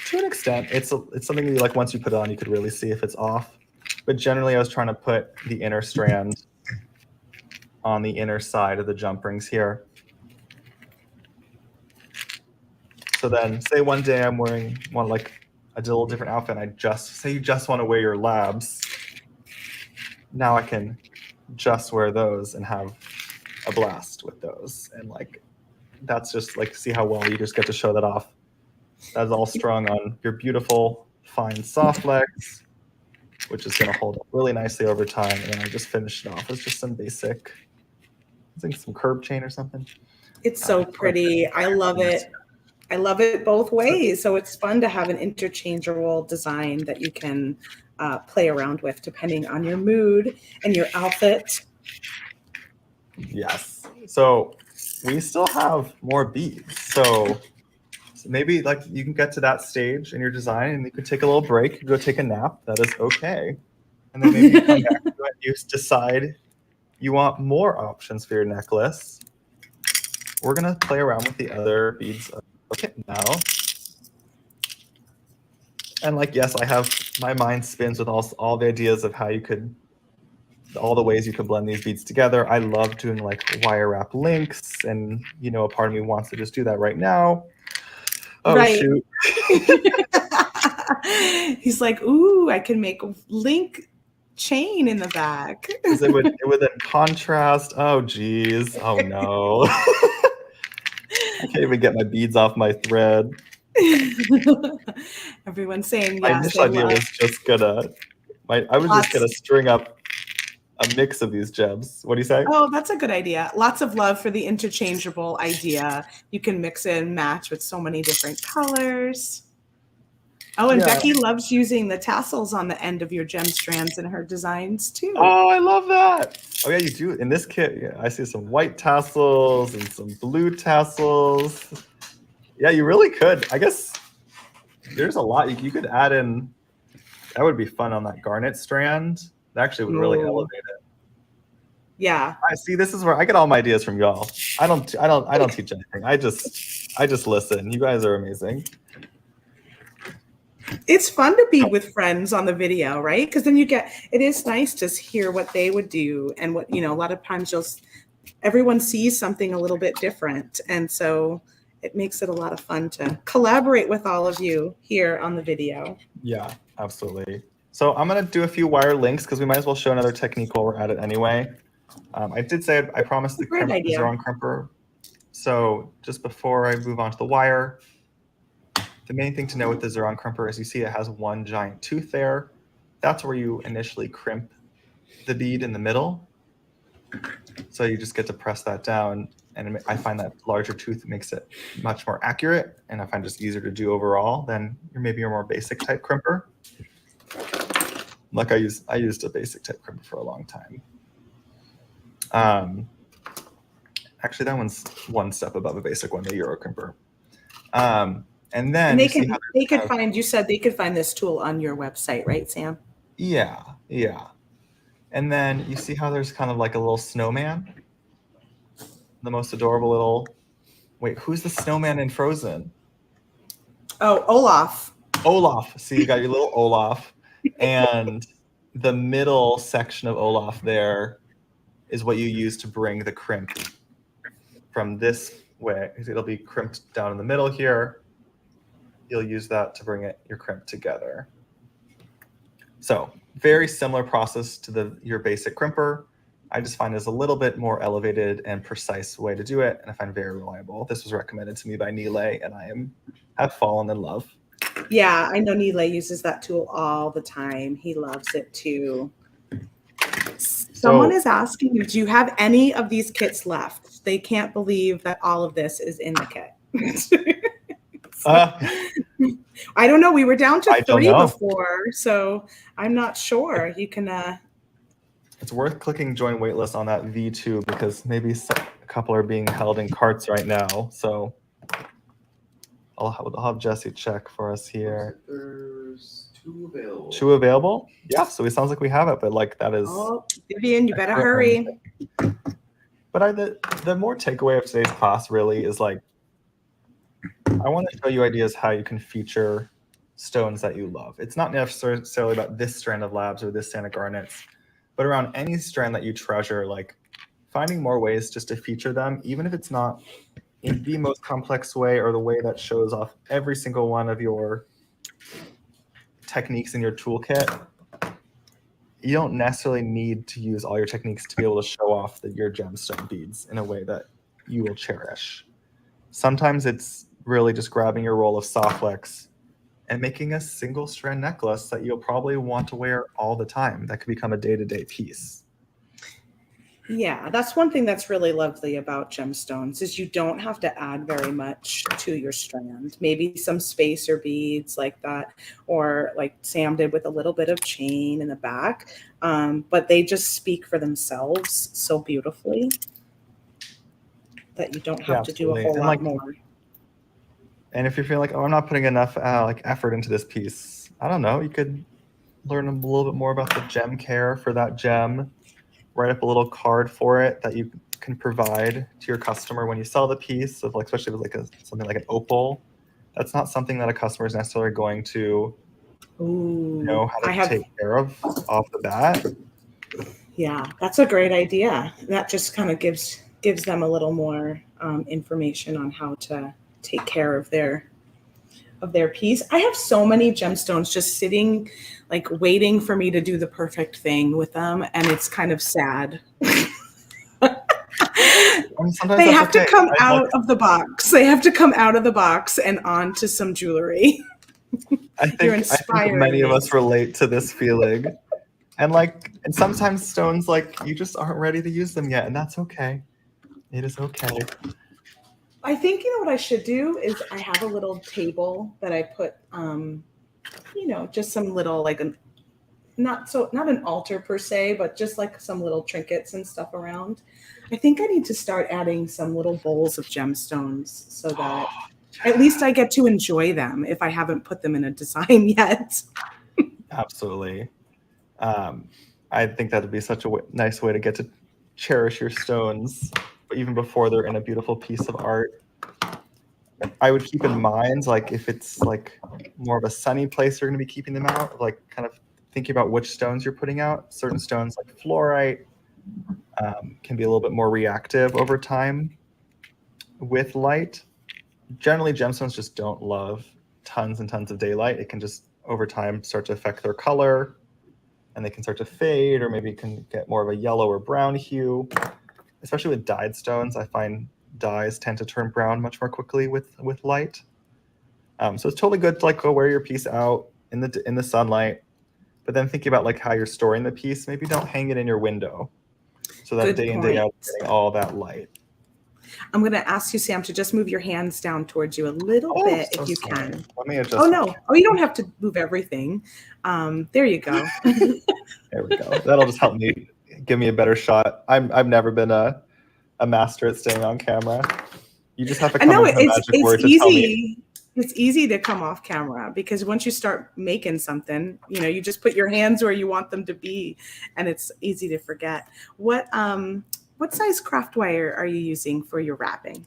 To an extent, it's something that, like, once you put it on, you could really see if it's off. But generally, I was trying to put the inner strand on the inner side of the jump rings here. So then, say one day I'm wearing like a little different outfit, and you just want to wear your labs. Now I can just wear those and have a blast with those, and like that's just like, see how well you just get to show that off. That's all strung on your beautiful fine soft legs, which is going to hold up really nicely over time. And then I just finished it off with just some basic, I think some curb chain or something. It's so pretty. I love it. I love it both ways. So it's fun to have an interchangeable design that you can play around with depending on your mood and your outfit. Yes. So we still have more beads. So maybe like you can get to that stage in your design and you could take a little break, go take a nap. That is okay. And then maybe you come back to it, you decide you want more options for your necklace, we're gonna play around with the other beads of the kit now. And like, yes, I have, my mind spins with all the ideas of how you could, all the ways you could blend these beads together. I love doing like wire wrap links, and you know, a part of me wants to just do that right now. Oh, Right. shoot. He's like, ooh, I can make a link chain in the back. Because it would then contrast. Oh, geez. Oh, no. I can't even get my beads off my thread. Everyone's saying My yes. initial idea was just gonna string up a mix of these gems. What do you say? Oh, that's a good idea. Lots of love for the interchangeable idea. You can mix and match with so many different colors. Oh, and Yeah. Becky loves using the tassels on the end of your gem strands in her designs too. Oh, I love that. Oh yeah, you do. In this kit, yeah, I see some white tassels and some blue tassels. Yeah, you really could. I guess there's a lot you could add in. That would be fun on that garnet strand. That actually would really elevate it. Yeah. I see. This is where I get all my ideas from y'all. I don't teach anything. I just listen. You guys are amazing. It's fun to be with friends on the video, right? Because then it is nice to hear what they would do, and what, you know, a lot of times everyone sees something a little bit different. And so it makes it a lot of fun to collaborate with all of you here on the video. Yeah, absolutely. So I'm going to do a few wire links because we might as well show another technique while we're at it anyway. I did say I promised the zero-on crimper. So just before I move on to the wire, the main thing to know with the zero-on crimper is you see it has one giant tooth there. That's where you initially crimp the bead in the middle. So you just get to press that down, and I find that larger tooth makes it much more accurate, and I find just easier to do overall than maybe your more basic type crimper. Like I used a basic type crimper for a long time. Actually, that one's one step above a basic one, the Euro crimper. And then you said they could find this tool on your website, right, Sam? Yeah. And then you see how there's kind of like a little snowman? The most adorable little... Wait, who's the snowman in Frozen? Oh, Olaf. Olaf. See, you got your little Olaf. And the middle section of Olaf there is what you use to bring the crimp from this way. It'll be crimped down in the middle here. You'll use that to bring your crimp together. So very similar process to your basic crimper. I just find there's a little bit more elevated and precise way to do it, and I find very reliable. This was recommended to me by Nile, and I have fallen in love. Yeah, I know Nile uses that tool all the time. He loves it too. Someone is asking you, do you have any of these kits left? They can't believe that all of this is in the kit. I don't know. We were down to 3 before, so I'm not sure. You can... It's worth clicking join waitlist on that V2 because maybe a couple are being held in carts right now. So I'll have Jesse check for us here. There's 2 available. 2 available? Yeah, so it sounds like we have it, but like that is... Oh, Vivian, you better hurry. But the more takeaway of today's class really is like, I want to show you ideas how you can feature stones that you love. It's not necessarily about this strand of labs or this strand of garnets, but around any strand that you treasure, like finding more ways just to feature them, even if it's not in the most complex way or the way that shows off every single one of your techniques in your toolkit. You don't necessarily need to use all your techniques to be able to show off your gemstone beads in a way that you will cherish. Sometimes it's really just grabbing your roll of Softlex and making a single strand necklace that you'll probably want to wear all the time. That could become a day-to-day piece. Yeah, that's one thing that's really lovely about gemstones is you don't have to add very much to your strand. Maybe some spacer beads like that, or like Sam did with a little bit of chain in the back. But they just speak for themselves so beautifully that you don't have to do a whole lot more. And if you're feeling like, oh, I'm not putting enough effort into this piece, I don't know, you could learn a little bit more about the gem care for that gem. write up a little card for it that you can provide to your customer when you sell the piece of, like, especially with like something like an opal. That's not something that a customer is necessarily going to Ooh, know how to take care of off the bat. Yeah, that's a great idea. That just kind of gives them a little more information on how to take care of their piece. I have so many gemstones just sitting, like waiting for me to do the perfect thing with them, and it's kind of sad. Sometimes They have to come I out of the box. They have to come out of the box and onto some jewelry. I think many of us relate to this feeling. And sometimes stones, like, you just aren't ready to use them yet, and that's okay. It is okay. I think, you know what I should do is I have a little table that I put, just some little, like, not an altar per se, but just like some little trinkets and stuff around. I think I need to start adding some little bowls of gemstones so that at least I get to enjoy them if I haven't put them in a design yet. Absolutely. I think that would be such a nice way to get to cherish your stones, but even before they're in a beautiful piece of art. I would keep in mind, like, if it's like more of a sunny place, you're going to be keeping them out, like kind of thinking about which stones you're putting out. Certain stones like fluorite can be a little bit more reactive over time with light. Generally, gemstones just don't love tons and tons of daylight. It can just over time start to affect their color, and they can start to fade, or maybe can get more of a yellow or brown hue. Especially with dyed stones, I find dyes tend to turn brown much more quickly with light. So it's totally good to like go wear your piece out in the sunlight, but then thinking about like how you're storing the piece, maybe don't hang it in your window so that day in, day out, getting all that light. I'm going to ask you, Sam, to just move your hands down towards you a little bit if you can. Let me adjust. Oh, no. Oh, you don't have to move everything. There you go. There we go. That'll just help me, give me a better shot. I've never been a master at staying on camera. You just have to come up with a magic word to tell me. It's easy to come off camera because once you start making something, you just put your hands where you want them to be, and it's easy to forget. What size craft wire are you using for your wrapping?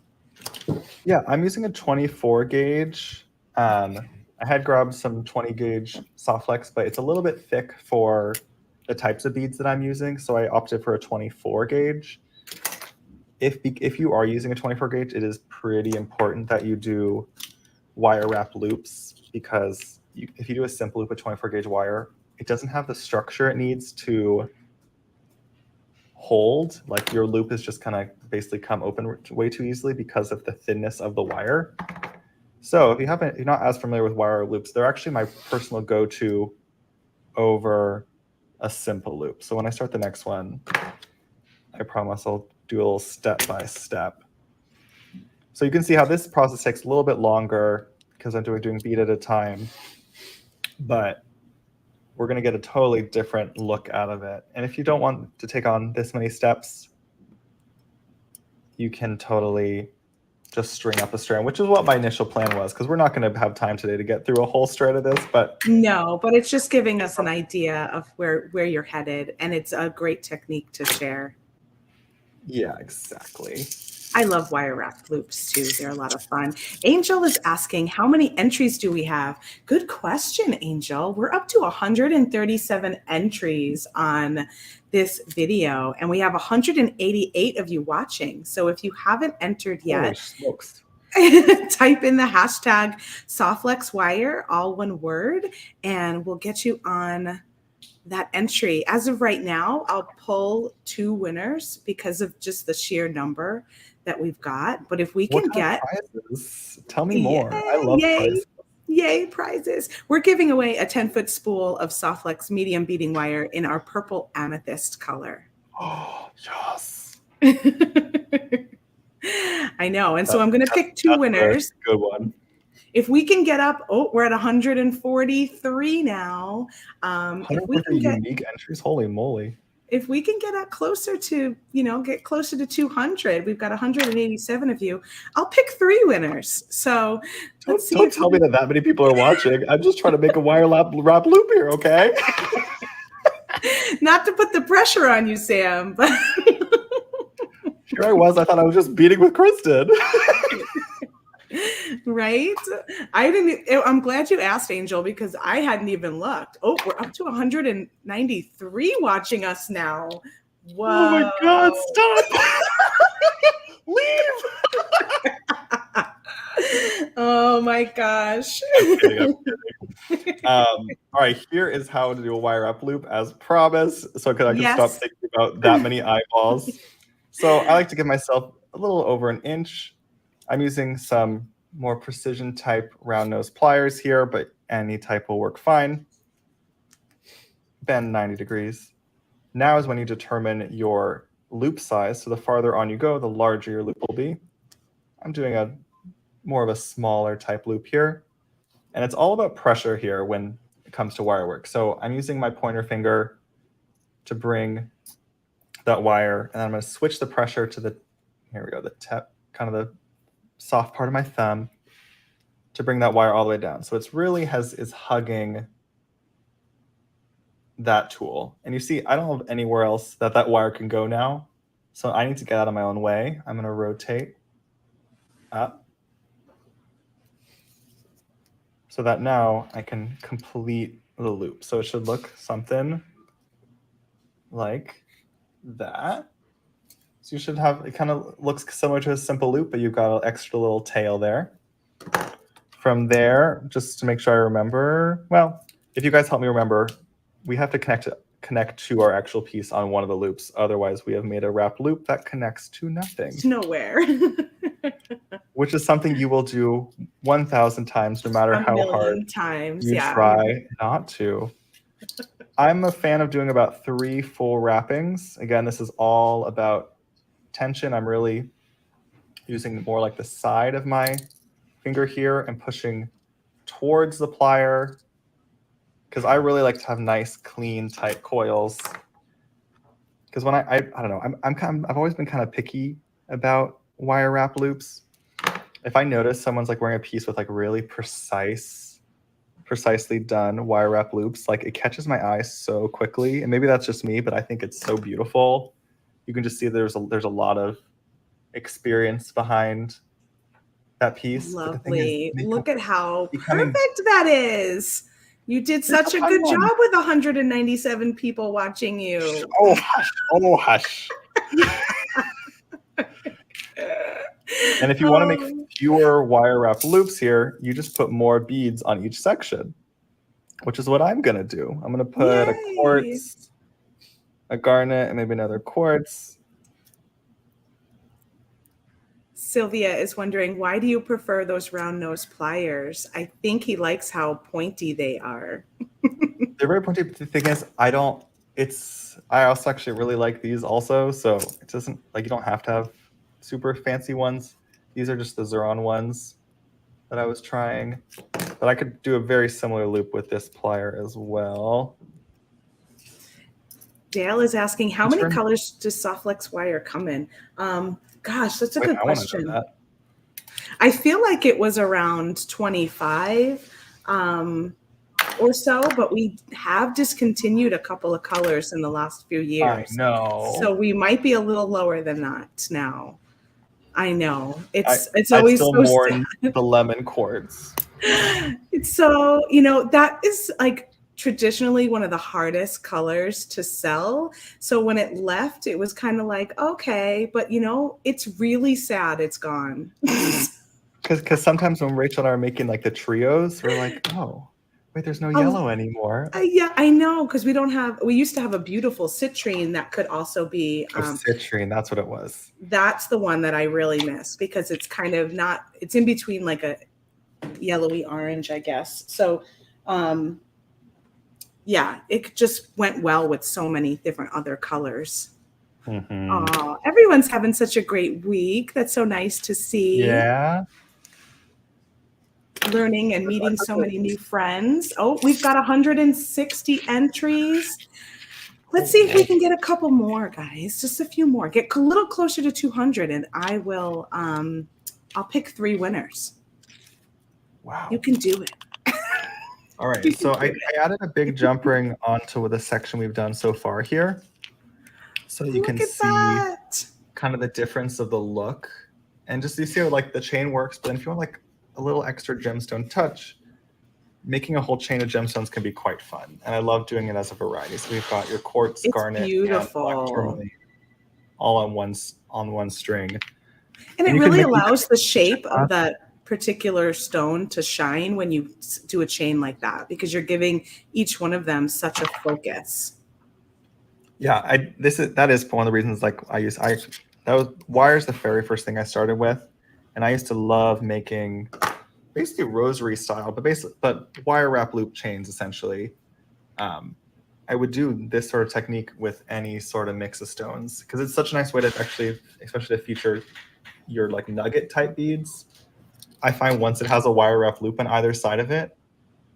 Yeah, I'm using a 24 gauge. I had grabbed some 20 gauge soft flex, but it's a little bit thick for the types of beads that I'm using, so I opted for a 24 gauge. If you are using a 24 gauge, it is pretty important that you do wire wrap loops, because if you do a simple loop with 24 gauge wire, it doesn't have the structure it needs to hold. Like, your loop is just kind of basically come open way too easily because of the thinness of the wire. So if you're not as familiar with wire loops, they're actually my personal go-to over a simple loop. So when I start the next one, I promise I'll do a little step by step. So you can see how this process takes a little bit longer because I'm doing bead at a time, but we're going to get a totally different look out of it. And if you don't want to take on this many steps, you can totally just string up a strand, which is what my initial plan was, because we're not going to have time today to get through a whole strand of this. But no, but it's just giving us an idea of where you're headed, and it's a great technique to share. Yeah, exactly. I love wire wrap loops too. They're a lot of fun. Angel is asking, how many entries do we have? Good question, Angel. We're up to 137 entries on this video, and we have 188 of you watching. So if you haven't entered yet, type in the hashtag SoftFlexWire, all one word, and we'll get you on that entry. As of right now, I'll pull 2 winners because of just the sheer number that we've got. But if we can get prizes, tell me more. I love prizes. Yay, prizes. We're giving away a 10-foot spool of SoftFlex medium beading wire in our purple amethyst color. Oh, yes. I know. And so I'm going to pick 2 winners. Good one. If we can get up, we're at 143 now. 143 unique entries. Holy moly. If we can get up closer to, get closer to 200, we've got 187 of you. I'll pick 3 winners. So let's see. Don't tell me that many people are watching. I'm just trying to make a wire wrap loop here, okay? Not to put the pressure on you, Sam, but Here I was. I thought I was just beading with Kristen. right? I'm glad you asked, Angel, because I hadn't even looked. Oh, we're up to 193 watching us now. Whoa. Oh my God, stop. Leave. Oh my gosh. I'm kidding. All right, here is how to do a wire up loop as promised. So I can stop thinking about that many eyeballs. So I like to give myself a little over an inch. I'm using some more precision type round nose pliers here, but any type will work fine. Bend 90 degrees. Now is when you determine your loop size. So the farther on you go, the larger your loop will be. I'm doing more of a smaller type loop here. And it's all about pressure here when it comes to wire work. So I'm using my pointer finger to bring that wire, and I'm going to switch the pressure to the tip, kind of the soft part of my thumb, to bring that wire all the way down. So it's really is hugging that tool. And you see, I don't have anywhere else that wire can go now. So I need to get out of my own way. I'm going to rotate up so that now I can complete the loop. So it should look something like that. So you should have, it kind of looks similar to a simple loop, but you've got an extra little tail there. From there, just to make sure I remember, well, if you guys help me remember, we have to connect to our actual piece on one of the loops. Otherwise, we have made a wrap loop that connects to nothing. It's nowhere. Which is something you will do 1,000 times, no matter how hard you try not to. I'm a fan of doing about 3 full wrappings. Again, this is all about tension. I'm really using more like the side of my finger here and pushing towards the plier, because I really like to have nice, clean, tight coils. Because when I don't know, I've always been kind of picky about wire wrap loops. If I notice someone's like wearing a piece with like really precisely done wire wrap loops, like it catches my eye so quickly. And maybe that's just me, but I think it's so beautiful. You can just see there's a lot of experience behind that piece. Lovely. Look at how perfect that is. You did such a good job with 197 people watching you. Oh, hush. Oh, hush. And if you want to make fewer wire wrap loops here, you just put more beads on each section, which is what I'm going to do. I'm going to put a quartz, a garnet, and maybe another quartz. Sylvia is wondering, why do you prefer those round nose pliers? I think he likes how pointy they are. They're very pointy, but the thing is, I also actually really like these also. So it doesn't, like, you don't have to have super fancy ones. These are just the Xuron ones that I was trying. But I could do a very similar loop with this plier as well. Dale is asking, how many colors does Softflex wire come in? Gosh, that's a good question. I feel like it was around 25 or so, but we have discontinued a couple of colors in the last few years. I know. So we might be a little lower than that now. I know. It's I always still so mourn sad. the lemon quartz. It's so, that is like traditionally one of the hardest colors to sell. So when it left, it was kind of like, okay, but it's really sad it's gone. Because sometimes when Rachel and I are making like the trios, we're like, oh, wait, there's no yellow anymore. Yeah, I know, because we used to have a beautiful citrine that could also be citrine, that's what it was. That's the one that I really miss, because it's kind of it's in between like a yellowy orange, I guess. So yeah, it just went well with so many different other colors. Mm-hmm. Everyone's having such a great week. That's so nice to see. Yeah. Learning and meeting so many new friends. Oh, we've got 160 entries. Let's see if we can get a couple more, guys. Just a few more. Get a little closer to 200, and I will. I'll pick 3 winners. Wow. You can do it. All right, so I added a big jump ring onto the section we've done so far here. So you can Look at see that. kind of the difference of the look. And just you see how like the chain works, but then if you want like a little extra gemstone touch, making a whole chain of gemstones can be quite fun. And I love doing it as a variety. So we've got your quartz, It's garnet, and black beautiful. tourmaline all on one string. And it you can really make allows the shape of that particular stone to shine when you do a chain like that, because you're giving each one of them such a focus. Yeah, that is one of the reasons like that was wire's the very first thing I started with. And I used to love making basically rosary style, but wire wrap loop chains essentially. I would do this sort of technique with any sort of mix of stones because it's such a nice way to actually, especially to feature your like nugget type beads. I find once it has a wire wrap loop on either side of it,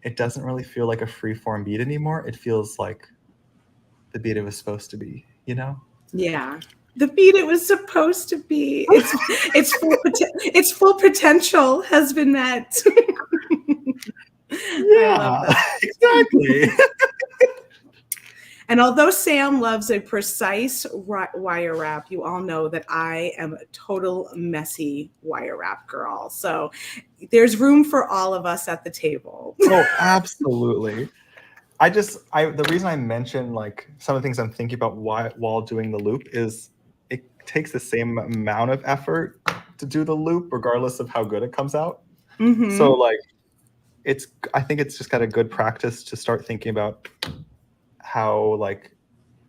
it doesn't really feel like a free form bead anymore. It feels like the bead it was supposed to be, you know? Yeah. The bead it was supposed to be. Its full potential has been met. I love Yeah, that. exactly. And although Sam loves a precise wire wrap, you all know that I am a total messy wire wrap girl. So there's room for all of us at the table. Oh, absolutely. The reason I mentioned like some of the things I'm thinking about while doing the loop is it takes the same amount of effort to do the loop regardless of how good it comes out. Mm-hmm. So like I think it's just got a good practice to start thinking about how like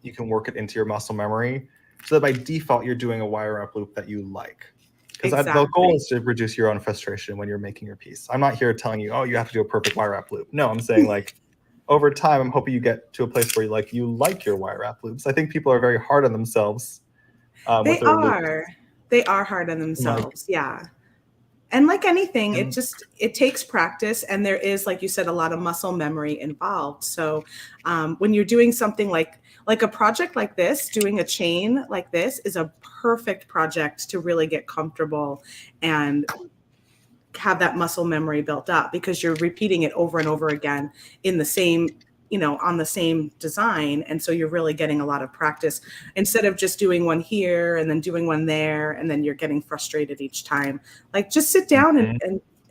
you can work it into your muscle memory so that by default you're doing a wire wrap loop that you like. Because the goal is to reduce your own frustration when you're making your piece. I'm not here telling you, oh, you have to do a perfect wire wrap loop. No, I'm saying like over time, I'm hoping you get to a place where you like your wire wrap loops. I think people are very hard on themselves with their loops. They are hard on themselves. Yeah. And like anything, it takes practice, and there is, like you said, a lot of muscle memory involved. So when you're doing something like a project like this, doing a chain like this is a perfect project to really get comfortable and have that muscle memory built up, because you're repeating it over and over again in the same, on the same design. And so you're really getting a lot of practice instead of just doing one here and then doing one there, and then you're getting frustrated each time. Like, just sit down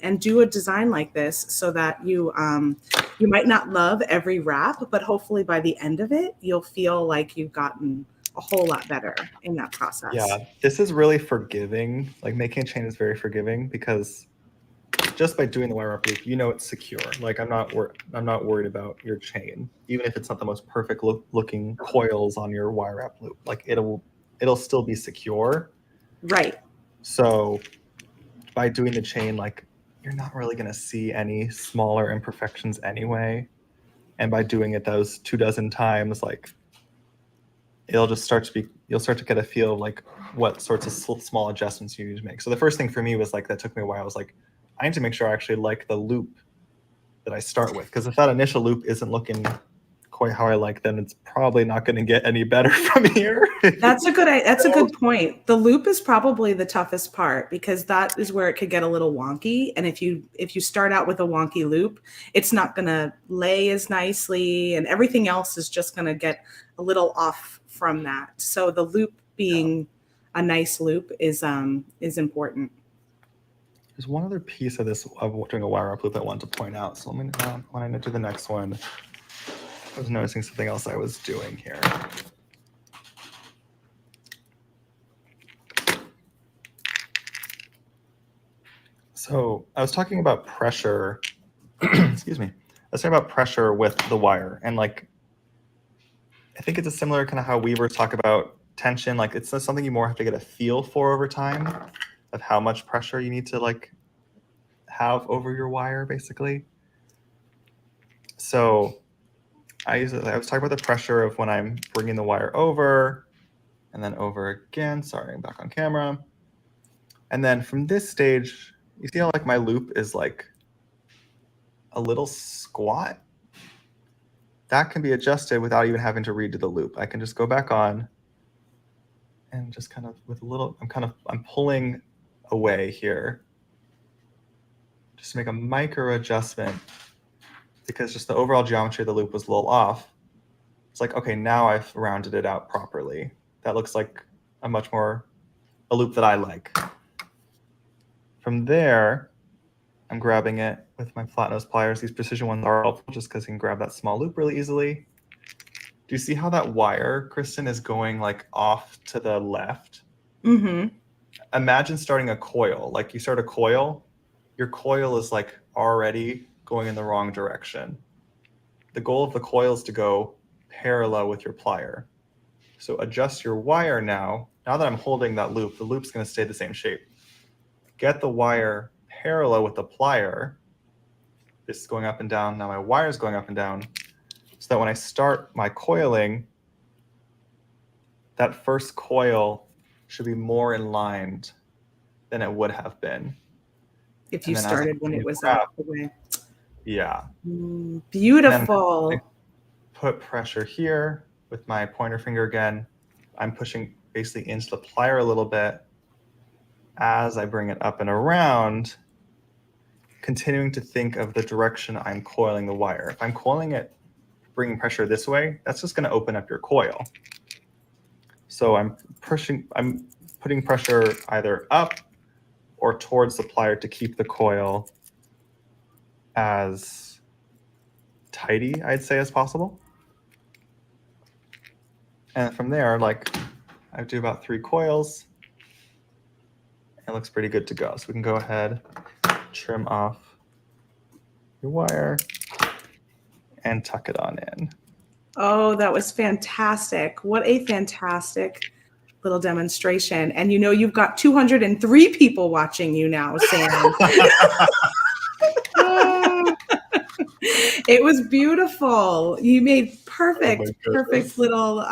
and do a design like this, so that you might not love every wrap, but hopefully by the end of it, you'll feel like you've gotten a whole lot better in that process. Yeah, this is really forgiving. Like making a chain is very forgiving because just by doing the wire wrap loop, it's secure. Like I'm not worried about your chain, even if it's not the most perfect looking coils on your wire wrap loop. Like it'll still be secure. Right. So by doing the chain, like you're not really going to see any smaller imperfections anyway. And by doing it those 24 times, like you'll start to get a feel of like what sorts of small adjustments you need to make. So the first thing for me was like, that took me a while. I was like, I need to make sure I actually like the loop that I start with. Because if that initial loop isn't looking quite how I like, then it's probably not going to get any better from here. That's a good point. The loop is probably the toughest part, because that is where it could get a little wonky. And if you start out with a wonky loop, it's not going to lay as nicely, and everything else is just going to get a little off from that. So the loop being a nice loop is important. There's one other piece of doing a wire wrap loop I want to point out. So let me, when I do the next one, I was noticing something else I was doing here. So I was talking about pressure. Excuse me. I was talking about pressure with the wire, and like I think it's a similar kind of how weavers talk about tension. Like it's something you more have to get a feel for over time, of how much pressure you need to like have over your wire, basically. So I was talking about the pressure of when I'm bringing the wire over and then over again. Sorry, I'm back on camera. And then from this stage, you see how like my loop is like a little squat? That can be adjusted without even having to redo the loop. I can just go back on and just kind of with a little, I'm pulling away here just to make a micro adjustment because just the overall geometry of the loop was a little off. It's like, okay, now I've rounded it out properly. That looks like a loop that I like. From there, I'm grabbing it with my flat nose pliers. These precision ones are helpful just because you can grab that small loop really easily. Do you see how that wire, Kristen, is going like off to the left? Mm-hmm. Imagine starting a coil. Like you start a coil, your coil is like already going in the wrong direction. The goal of the coil is to go parallel with your plier. So adjust your wire now. Now that I'm holding that loop, the loop's going to stay the same shape. Get the wire parallel with the plier. This is going up and down. Now my wire is going up and down. So that when I start my coiling, that first coil should be more in line than it would have been. If you started when it was out the way. Yeah. Beautiful. Then put pressure here with my pointer finger again. I'm pushing basically into the plier a little bit as I bring it up and around, continuing to think of the direction I'm coiling the wire. If I'm coiling it, bringing pressure this way, that's just going to open up your coil. So I'm putting pressure either up or towards the plier to keep the coil as tidy, I'd say, as possible. And from there, like I do about 3 coils. It looks pretty good to go. So we can go ahead, trim off your wire and tuck it on in. Oh, that was fantastic. What a fantastic little demonstration. And you know, you've got 203 people watching you now, Sam. It was beautiful. You made perfect little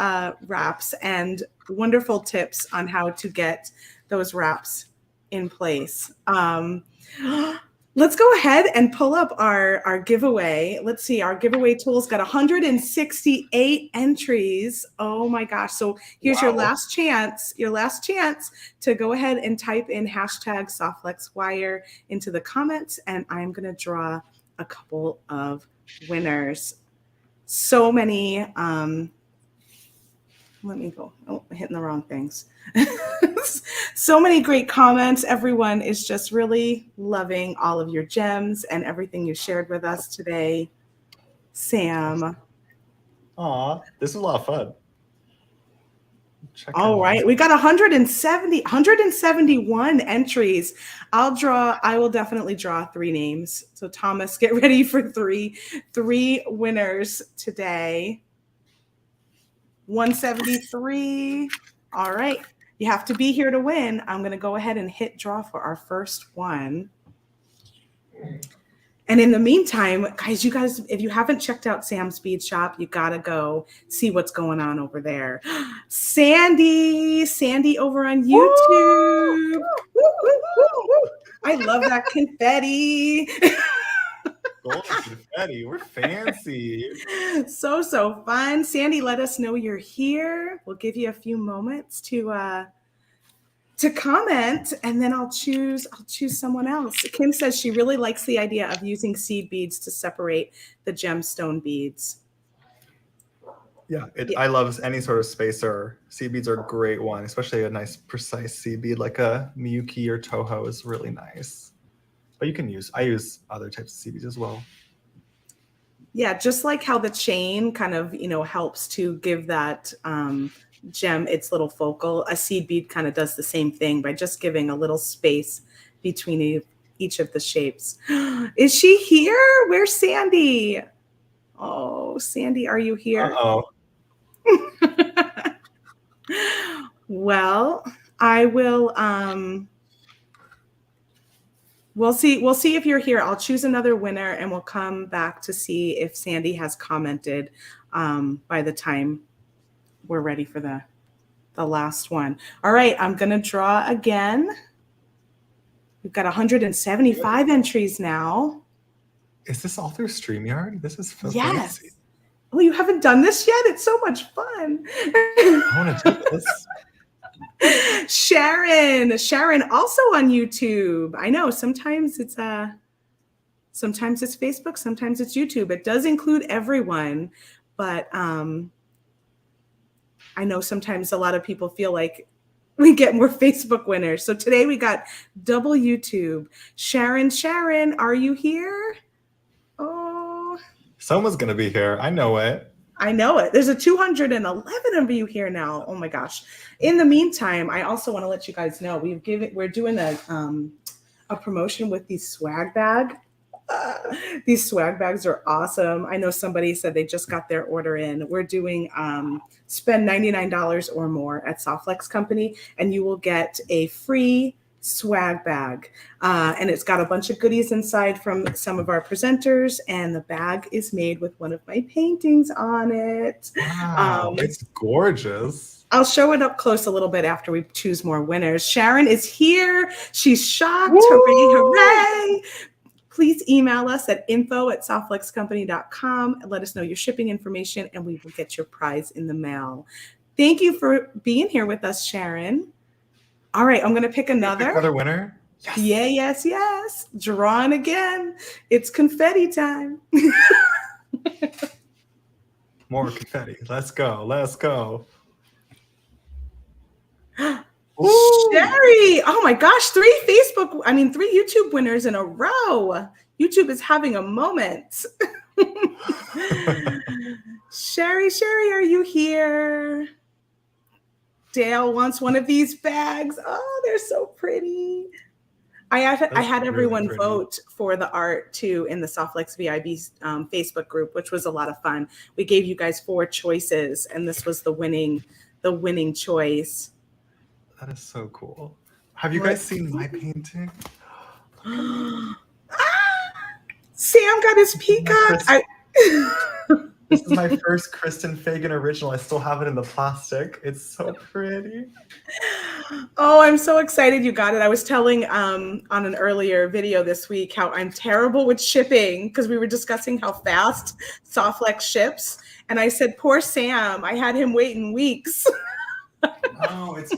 wraps and wonderful tips on how to get those wraps in place. Let's go ahead and pull up our giveaway. Let's see, our giveaway tool's got 168 entries. Oh my gosh. So here's your last chance to go ahead and type in hashtag SoftFlexWire into the comments, and I'm gonna draw a couple of winners. So many, let me go. Oh, I'm hitting the wrong things. So many great comments. Everyone is just really loving all of your gems and everything you shared with us today. Sam. Aw, this is a lot of fun. All right, we got 171 entries. I will definitely draw 3 names. So Thomas, get ready for three winners today. 173. All right, you have to be here to win. I'm going to go ahead and hit draw for our first one. And in the meantime, guys, if you haven't checked out Sam's Bead Shop, you got to go see what's going on over there. Sandy over on YouTube. I love that confetti. Golden confetti, we're fancy. So fun. Sandy, let us know you're here. We'll give you a few moments to comment, and then I'll choose someone else. Kim says she really likes the idea of using seed beads to separate the gemstone beads. Yeah, I love any sort of spacer. Seed beads are a great one, especially a nice precise seed bead like a Miyuki or Toho is really nice. But I use other types of seed beads as well. Yeah, just like how the chain kind of, helps to give that gem its little focal. A seed bead kind of does the same thing by just giving a little space between each of the shapes. Is she here? Where's Sandy? Oh, Sandy, are you here? Uh-oh. Well, I will we'll see if you're here. I'll choose another winner and we'll come back to see if Sandy has commented by the time we're ready for the last one. All right, I'm going to draw again. We've got 175 entries now. Is this all through StreamYard? This is so yes. fancy. Oh, you haven't done this yet? It's so much fun. I want to do this. Sharon also on YouTube. I know sometimes it's Sometimes it's Facebook, sometimes it's YouTube. It does include everyone, but I know sometimes a lot of people feel like we get more Facebook winners. So today we got double YouTube. Sharon, are you here? Oh, Someone's gonna be here. I know it. I know it. There's a 211 of you here now. Oh my gosh. In the meantime, I also want to let you guys know we're doing a promotion with these swag bag. These swag bags are awesome. I know somebody said they just got their order in. We're doing spend $99 or more at Softflex Company, and you will get a free swag bag. And it's got a bunch of goodies inside from some of our presenters, and the bag is made with one of my paintings on it. Wow, it's gorgeous. I'll show it up close a little bit after we choose more winners. Sharon is here. She's shocked. Woo! Hooray, hooray. Please email us at info@softflexcompany.com and let us know your shipping information, and we will get your prize in the mail. Thank you for being here with us, Sharon. All right, I'm going to pick another. Another winner? Yes. Yes. Drawing again. It's confetti time. More confetti. Let's go. Sherry, oh my gosh, 3 YouTube winners in a row. YouTube is having a moment. Sherry, are you here? Dale wants one of these bags. Oh, they're so pretty. I had everyone really vote for the art too in the Softflex VIB Facebook group, which was a lot of fun. We gave you guys 4 choices, and this was the winning choice. That is so cool. Have you guys seen my painting? Sam got his peacock. This is my first Kristen Fagan original. I still have it in the plastic. It's so pretty. Oh, I'm so excited you got it. I was telling on an earlier video this week how I'm terrible with shipping because we were discussing how fast Softflex ships. And I said, poor Sam, I had him waiting weeks. No, it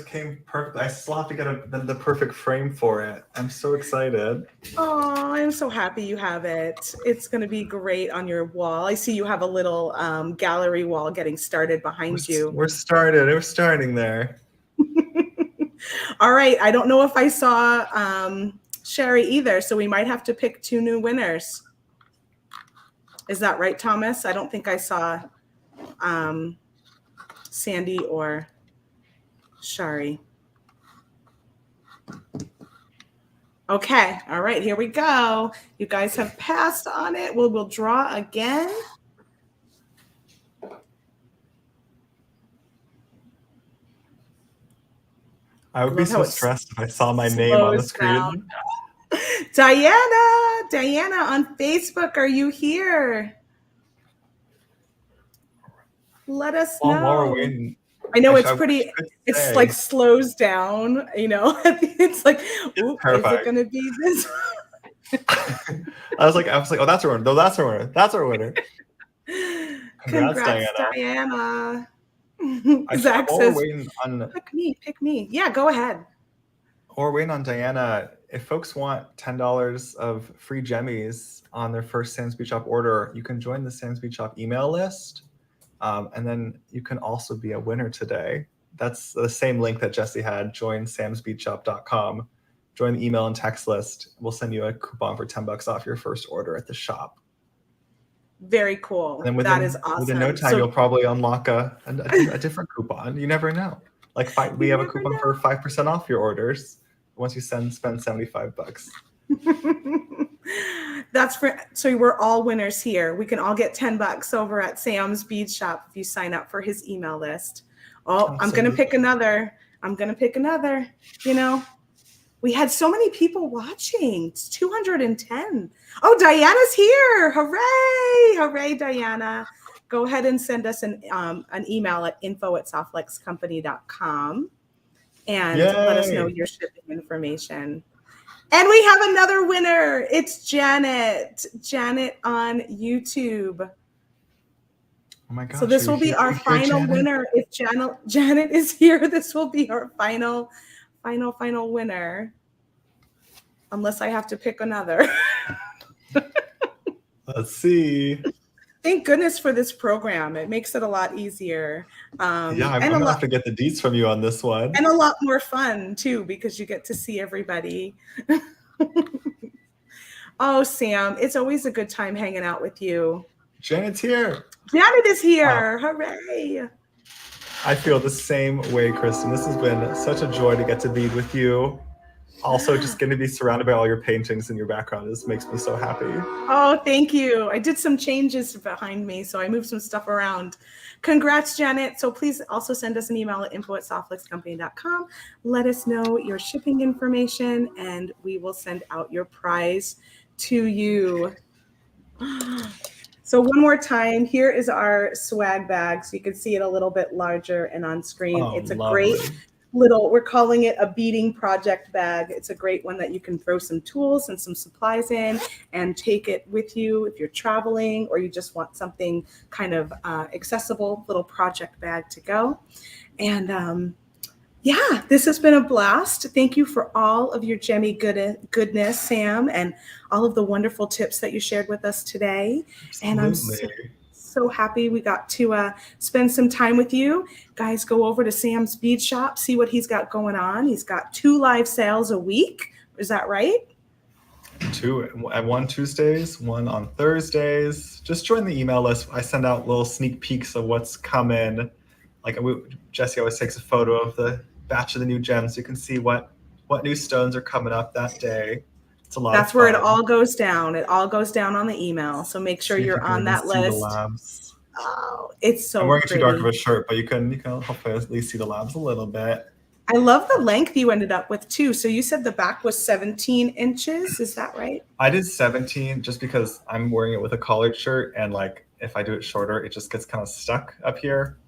came perfect. I still have to get the perfect frame for it. I'm so excited. Oh, I'm so happy you have it. It's going to be great on your wall. I see you have a little gallery wall getting started behind you. We're starting there. All right. I don't know if I saw Sherry either, so we might have to pick 2 new winners. Is that right, Thomas? I don't think I saw Sandy or Shari. Okay. All right. Here we go. You guys have passed on it. We'll draw again. I would be so stressed if I saw my name on the screen. Down. Diana on Facebook, are you here? Let us know. I know it's pretty, it's like slows down, it's like, ooh, is it going to be this? I was like, oh, that's our winner. No, that's our winner. Congrats, Diana. Zach says, pick me. Yeah, go ahead. Or waiting on Diana. If folks want $10 of free Gemmies on their first Sam's Bead Shop order, you can join the Sam's Bead Shop email list. And then you can also be a winner today. That's the same link that Jesse had. Join samsbeadshop.com. Join the email and text list. We'll send you a coupon for $10 off your first order at the shop. Very cool. And that is awesome. Within no time, you'll probably unlock a different coupon. You never know. We have a coupon for 5% off your orders once you spend $75. So we're all winners here. We can all get $10 over at Sam's Bead Shop if you sign up for his email list. Oh, I'm going to pick another. We had so many people watching. It's 210. Oh, Diana's here. Hooray, Diana. Go ahead and send us an email at info@softflexcompany.com and let us know your shipping information. And we have another winner. It's Janet on YouTube. Oh my gosh. So this will be our final winner. If Janet is here, this will be our final winner. Unless I have to pick another. Let's see. Thank goodness for this program. It makes it a lot easier. Yeah, I'm and a gonna lot have to get the deets from you on this one. and a lot more fun too, because you get to see everybody. Oh, Sam, it's always a good time hanging out with you. Janet's here. Janet is here. Hooray. I feel the same way, Kristen. This has been such a joy to get to be with you. Also, just going to be surrounded by all your paintings in your background. This makes me so happy. Oh, thank you. I did some changes behind me, so I moved some stuff around. Congrats, Janet. So please also send us an email at info@softflixcompany.com. Let us know your shipping information, and we will send out your prize to you. So one more time, here is our swag bag. So you can see it a little bit larger and on screen. Oh, It's a lovely. great little, we're calling it a beading project bag. It's a great one that you can throw some tools and some supplies in and take it with you if you're traveling or you just want something kind of accessible little project bag to go. And yeah, this has been a blast. Thank you for all of your Gemmy goodness, Sam, and all of the wonderful tips that you shared with us today. Absolutely. And I'm so happy we got to spend some time with you. Guys, go over to Sam's Bead Shop, see what he's got going on. He's got 2 live sales a week. Is that right? 2 at 1 Tuesdays, 1 on Thursdays. Just join the email list. I send out little sneak peeks of what's coming. Like Jesse always takes a photo of the batch of the new gems. So you can see what new stones are coming up that day. It's a lot. That's of fun. where it all goes down. It all goes down on the email. So make sure you're on that list. See the labs. Oh, it's so I'm wearing pretty. too dark of a shirt, but you can hopefully at least see the labs a little bit. I love the length you ended up with too. So you said the back was 17 inches. Is that right? I did 17 just because I'm wearing it with a collared shirt, and like if I do it shorter, it just gets kind of stuck up here.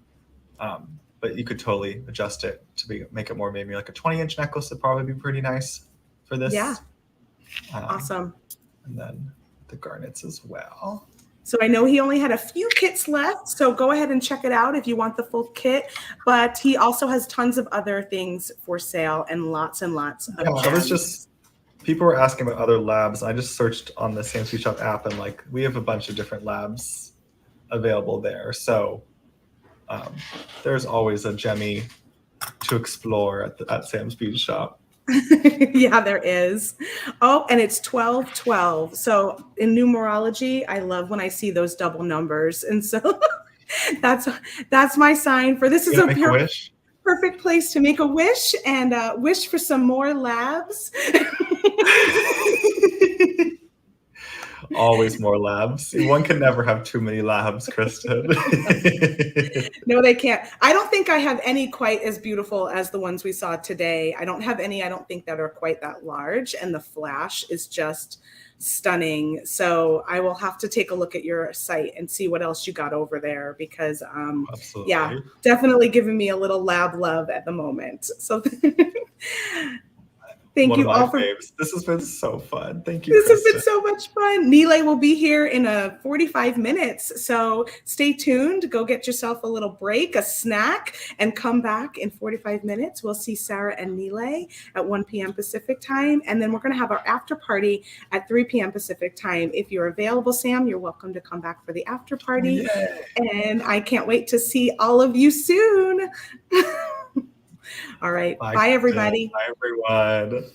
But you could totally adjust it to make it more, maybe like a 20-inch necklace would probably be pretty nice for this. Yeah. Awesome. And then the garnets as well. So I know he only had a few kits left, so go ahead and check it out if you want the full kit. But he also has tons of other things for sale and lots of I was just, people were asking about other labs. I just searched on the Sam's Bead Shop app, and like we have a bunch of different labs available there. So there's always a Gemmy to explore at Sam's Bead Shop. Yeah, there is. Oh, and it's 1212. So in numerology, I love when I see those double numbers. And so that's my sign for this. Is a perfect place to make a wish and wish for some more labs. Always more labs. One can never have too many labs, Kristen. No, they can't. I don't think I have any quite as beautiful as the ones we saw today. I don't have any, I don't think, that are quite that large. And the flash is just stunning. So I will have to take a look at your site and see what else you got over there because, yeah, definitely giving me a little lab love at the moment. So thank you all for faves. This has been so fun. Thank you. This has been so much fun. Nile will be here in 45 minutes. So stay tuned. Go get yourself a little break, a snack, and come back in 45 minutes. We'll see Sarah and Nile at 1 p.m. Pacific time. And then we're going to have our after party at 3 p.m. Pacific time. If you're available, Sam, you're welcome to come back for the after party. Yay. And I can't wait to see all of you soon. All right. Bye, everybody. Bye, everyone.